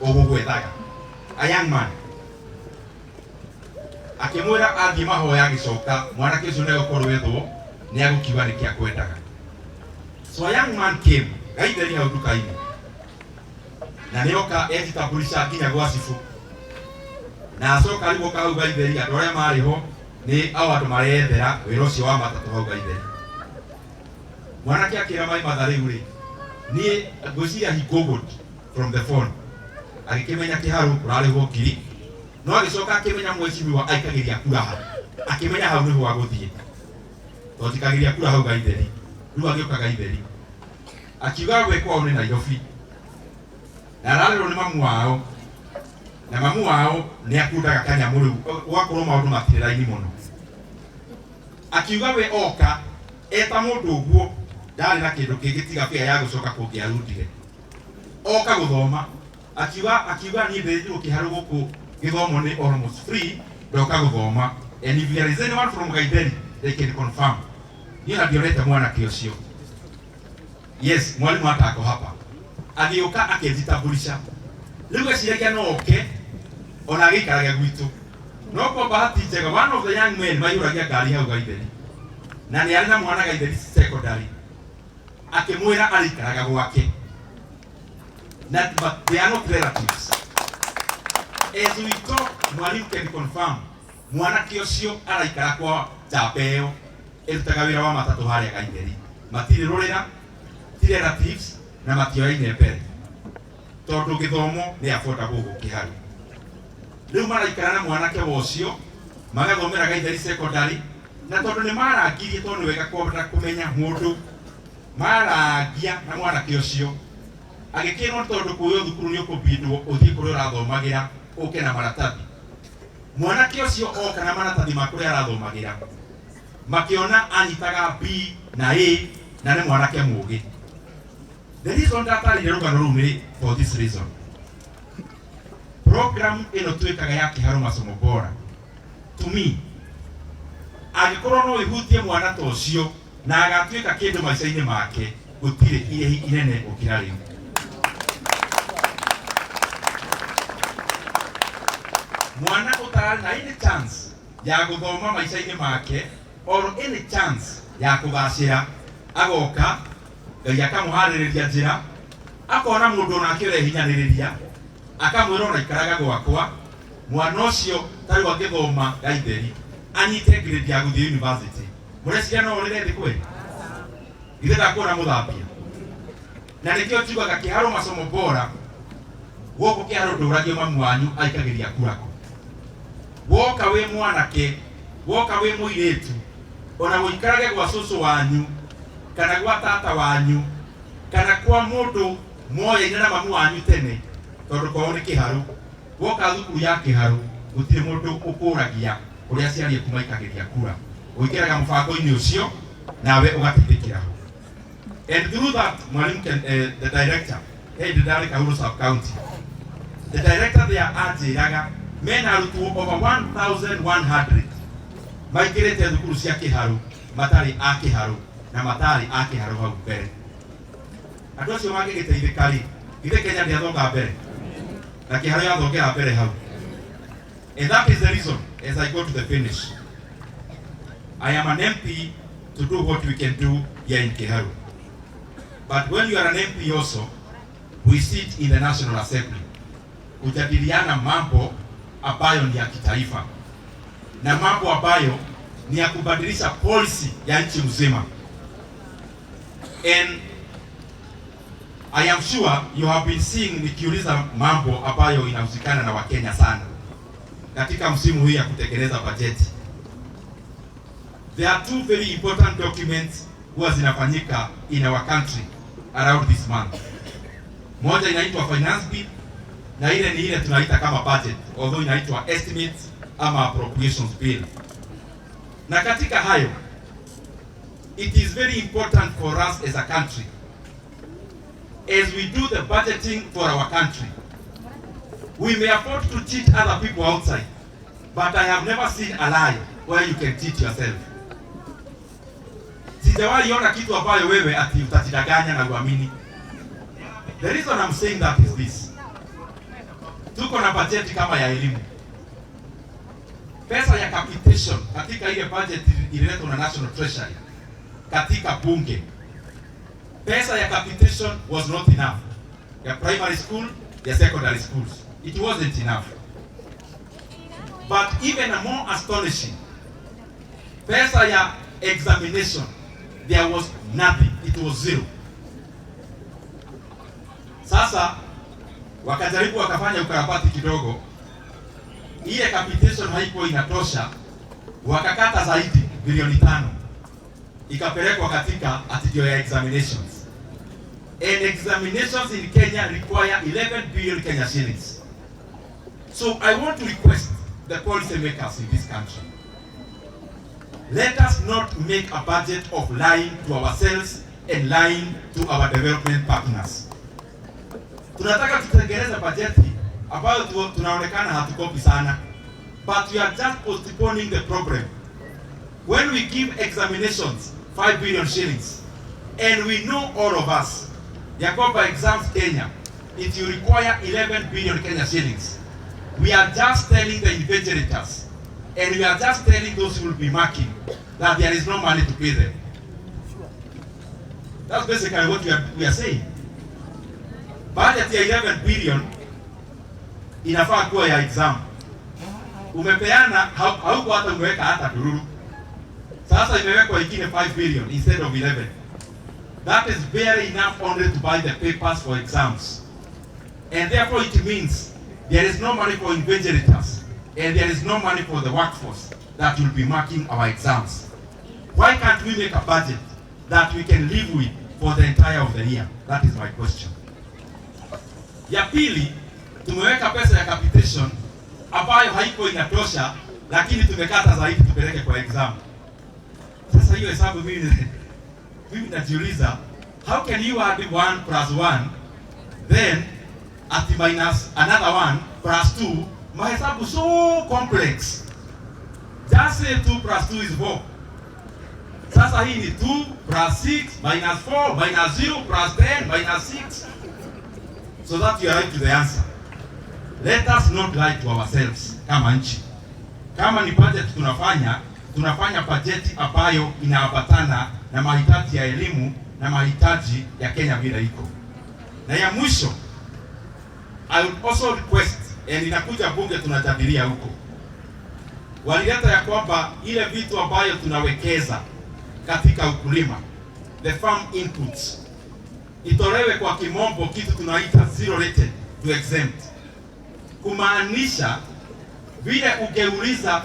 ogugwethaga a young man akemura athi mahoya gicoka mwanake ucio ne gukorwo wethwo ni agukiwa ni kia kwendaga. So a young man came Gaitheri hau duka-ini na nioka etitambulisha nginya gwa cibu na acoka riu hau Gaitheri andu aria mari ho ni au andu marethera wira ucio wa matatu hau Gaitheri. Mwanake akira mai mathariu ri ni ngwiciria he googled from the phone agikimenya Kiharu kurarihwo ngiri no agicoka akimenya mwecimiwa aikagiria kura ha akimenya hau niho aguthie to tikagiria kura hau Gaitheri riu agioka Gaitheri akiuga gwe kwao ni Nairobi na rariro ni mamu wao na mamu wao ni akundaga kanyamuru wakorwo maundu matiriraini muno akiuga we oka eta mundu uguo ndari na kindu kingitiga pia ya gucoka kungiarundire oka guthoma akiuga ni ndiri Kiharu guku githomo ni almost free ndoka guthoma and if there is anyone from Gaitheri they can confirm ni na diorete mwana kiosio. Yes, mwalimu atako hapa agioka akejitambulisha riu eciria no oke ona gikaraga gwitu no kwa bahati njega one of the young men mayuragia ngari hau Gaitheri na ni arina mwana Gaitheri secondary akimwira arikaraga gwake na but they are not relatives. As we talk, mwalimu can confirm mwanake ucio araikara kwa Japeo erutaga wira wa matatu haria Gaitheri matiri rurira tire relatives na matioine mbere tondu githomo ni affordable guku Kiharu. Riu maraikara na mwanake ucio magathomera Gaitheri secondary na tondu ni marangirie tondu wega kwenda kumenya mundu marangia na mwanake ucio agikirwo tondu kuyo thukuru ni ukubindwo uthie kuri urathomagira uke na maratathi. Mwanake ucio oka na maratathi makuri arathomagira makiona anyitaga B na A na ni mwanake mugi. The reason that I rugano rumi for this reason. Program ino tuikaga ya Kiharu masomo bora. To me, agikorwo no ihutie mwana to cio na agatuika kindu maica-ini make gutire ile inene ukira riu. mwana utarari na any chance ya guthoma maica-inĩ make or any chance ya kugacĩra agoka Ngai akamuharĩrĩria njĩra akona mũndũ onake ũrehinyanĩrĩria akamwĩra ona ikaraga gwakwa mwana ũcio tarĩ angĩthoma gaitheri anyite grade ya gũthiĩ university mũreciria no ũrĩre thĩ kweli ithe ndakuona mũthambia na nĩkĩo njugaga kĩharo masomo bora gũkũ kĩharo ndũragio mamu wanyu aikagĩria kura woka wĩ mwanake woka wĩ mũirĩtu ona gũikarage gwa cũcũ wanyu kana gwa tata wanyu kana kwa mũndũ moyaine na mamu wanyu tene tondũ kwao nĩ kĩharo woka thukuru ya kĩharo gũtirĩ mũndũ ũkũragia ũrĩa aciari aku maikagĩria kura ũingĩraga mũbango-inĩ ũcio nawe ũgateithĩkĩra ho. And through that mwalimu the director Ndindi Kahuru sub county the director there anjĩraga mena arutwo over 1100 maingĩrĩte thukuru cia kĩharo matarĩ a kĩharo na matarĩ a kĩharo hau mbere. Andũ acio mangĩgĩteithĩka rĩ githĩ Kenya ndĩathonga mbere na kĩharo yathongera mbere hau. And that is the reason as I go to the finish I am an MP to do what we can do here in Kiharu. But when you are an MP also we sit in the National Assembly kujadiliana mambo ambayo ni ya kitaifa na mambo ambayo ni ya kubadilisha policy ya nchi mzima. And I am sure you have been seeing nikiuliza mambo ambayo inahusikana na Wakenya sana katika msimu huu ya kutekeleza bajeti. There are two very important documents huwa zinafanyika in our country around this month. Moja inaitwa finance bill na ile ni ile tunaita kama budget, although inaitwa estimates ama appropriations bill. Na katika hayo it is very important for us as a country as we do the budgeting for our country. We may afford to cheat other people outside, but I have never seen a lie where you can cheat yourself. Sijawahi ona kitu ambayo wewe ati utajidanganya na kuamini. The reason I'm saying that is this. Tuko na budget kama ya elimu. Pesa ya capitation katika ile budget ililetwa na National Treasury katika bunge. Pesa ya capitation was not enough. Ya primary school, ya secondary schools. It wasn't enough. But even more astonishing, pesa ya examination, there was nothing. It was zero. Sasa wakajaribu wakafanya ukarabati kidogo, ile capitation haikuwa inatosha, wakakata zaidi bilioni 5 ikapelekwa katika atijio ya examinations. And examinations in Kenya require 11 billion Kenya shillings. So I want to request the policy makers in this country, let us not make a budget of lying to ourselves and lying to our development partners. Tunataka tutengeneze bajeti ambayo tunaonekana hatukopi sana, but we are just postponing the problem. When we give examinations 5 billion shillings and we know all of us Yakoba exams Kenya, it will require 11 billion Kenya shillings. We are just telling the invigilators and we are just telling those who will be marking that there is no money to pay them. That's basically what we are saying. Budget ya 11 billion inafaa kuwa ya exam. Umepeana hauko hata umeweka hata dururu. Sasa imewekwa ingine 5 billion instead of 11. That is barely enough only to buy the papers for exams. And therefore it means there is no money for invigilators and there is no money for the workforce that will be marking our exams. Why can't we make a budget that we can live with for the entire of the year? That is my question. Ya pili, tumeweka pesa ya capitation ambayo haiko inatosha, lakini tumekata zaidi tupeleke kwa exam. Sasa hiyo hesabu mimi najiuliza, how can you add 1 plus 1 then at minus another 1 plus 2? Mahesabu so complex. Just say 2 plus 2 is 4. Sasa hii ni 2 plus 6 minus 4 minus 0 plus 10 minus 6. So that you arrive to the answer. let us not lie to ourselves kama nchi. Kama ni budget tunafanya budget ambayo inaambatana na mahitaji ya elimu na mahitaji ya Kenya vile iko. Na ya mwisho, I would also request, and inakuja bunge tunajadilia huko, walileta ya kwamba ile vitu ambayo tunawekeza katika ukulima, the farm inputs, itolewe kwa kimombo kitu tunaita zero rated to exempt. Kumaanisha vile ungeuliza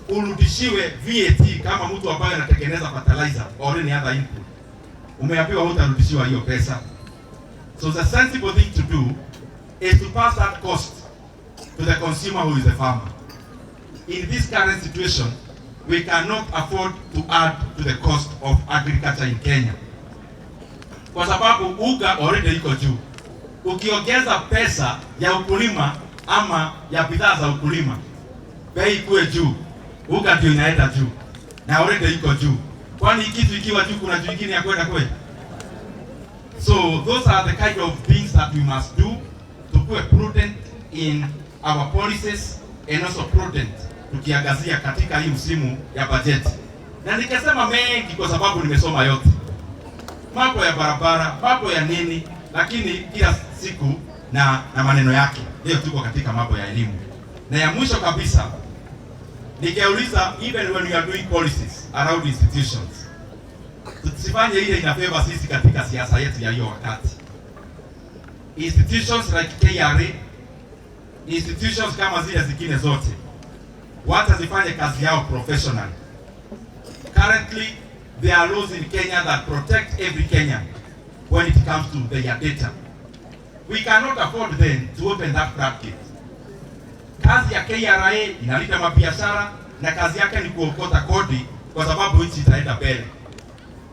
urudishiwe VAT kama mtu ambaye anatengeneza fertilizer or any other input, umeambiwa hutarudishiwa hiyo pesa. So the sensible thing to do is to pass that cost to the consumer who is the farmer. In this current situation, we cannot afford to add to the cost of agriculture in Kenya, kwa sababu uga already iko juu. Ukiongeza pesa ya ukulima ama ya bidhaa za ukulima, bei ikuwe juu, uga ndio inaenda juu na already iko juu. Kwani kitu ikiwa juu kuna juu nyingine ya kwenda kweli? So those are the kind of things that we must do to be prudent in our policies and also prudent tukiangazia katika hii msimu ya bajeti. Na nikasema mengi kwa sababu nimesoma yote, mambo ya barabara, mambo ya nini, lakini kila siku na maneno yake. Leo tuko katika mambo ya elimu. Na ya mwisho kabisa, nikauliza, even when we are doing policies around institutions, tusifanye ile ina favor sisi katika siasa yetu ya hiyo wakati. Institutions like KRA, institutions kama zile zingine zote, wacha zifanye kazi yao professionally. Currently, there are laws in Kenya that protect every Kenyan when it comes to their data. We cannot afford then to open that bracket. Kazi ya KRA inalinda mabiashara na kazi yake ni kuokota kodi kwa sababu nchi itaenda mbele.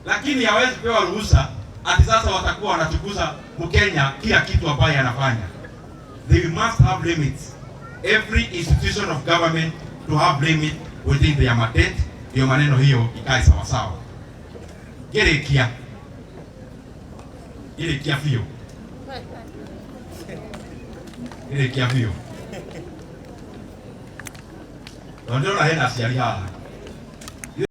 Lakini hawezi pewa ruhusa ati sasa watakuwa wanatukuza Mkenya kila kitu ambaye anafanya. They must have limits. Every institution of government to have limit within their mandate. Ndio maneno hiyo ikae sawa sawa. Gerekia fio. Gerekia fio. Ndio na hena siali haha.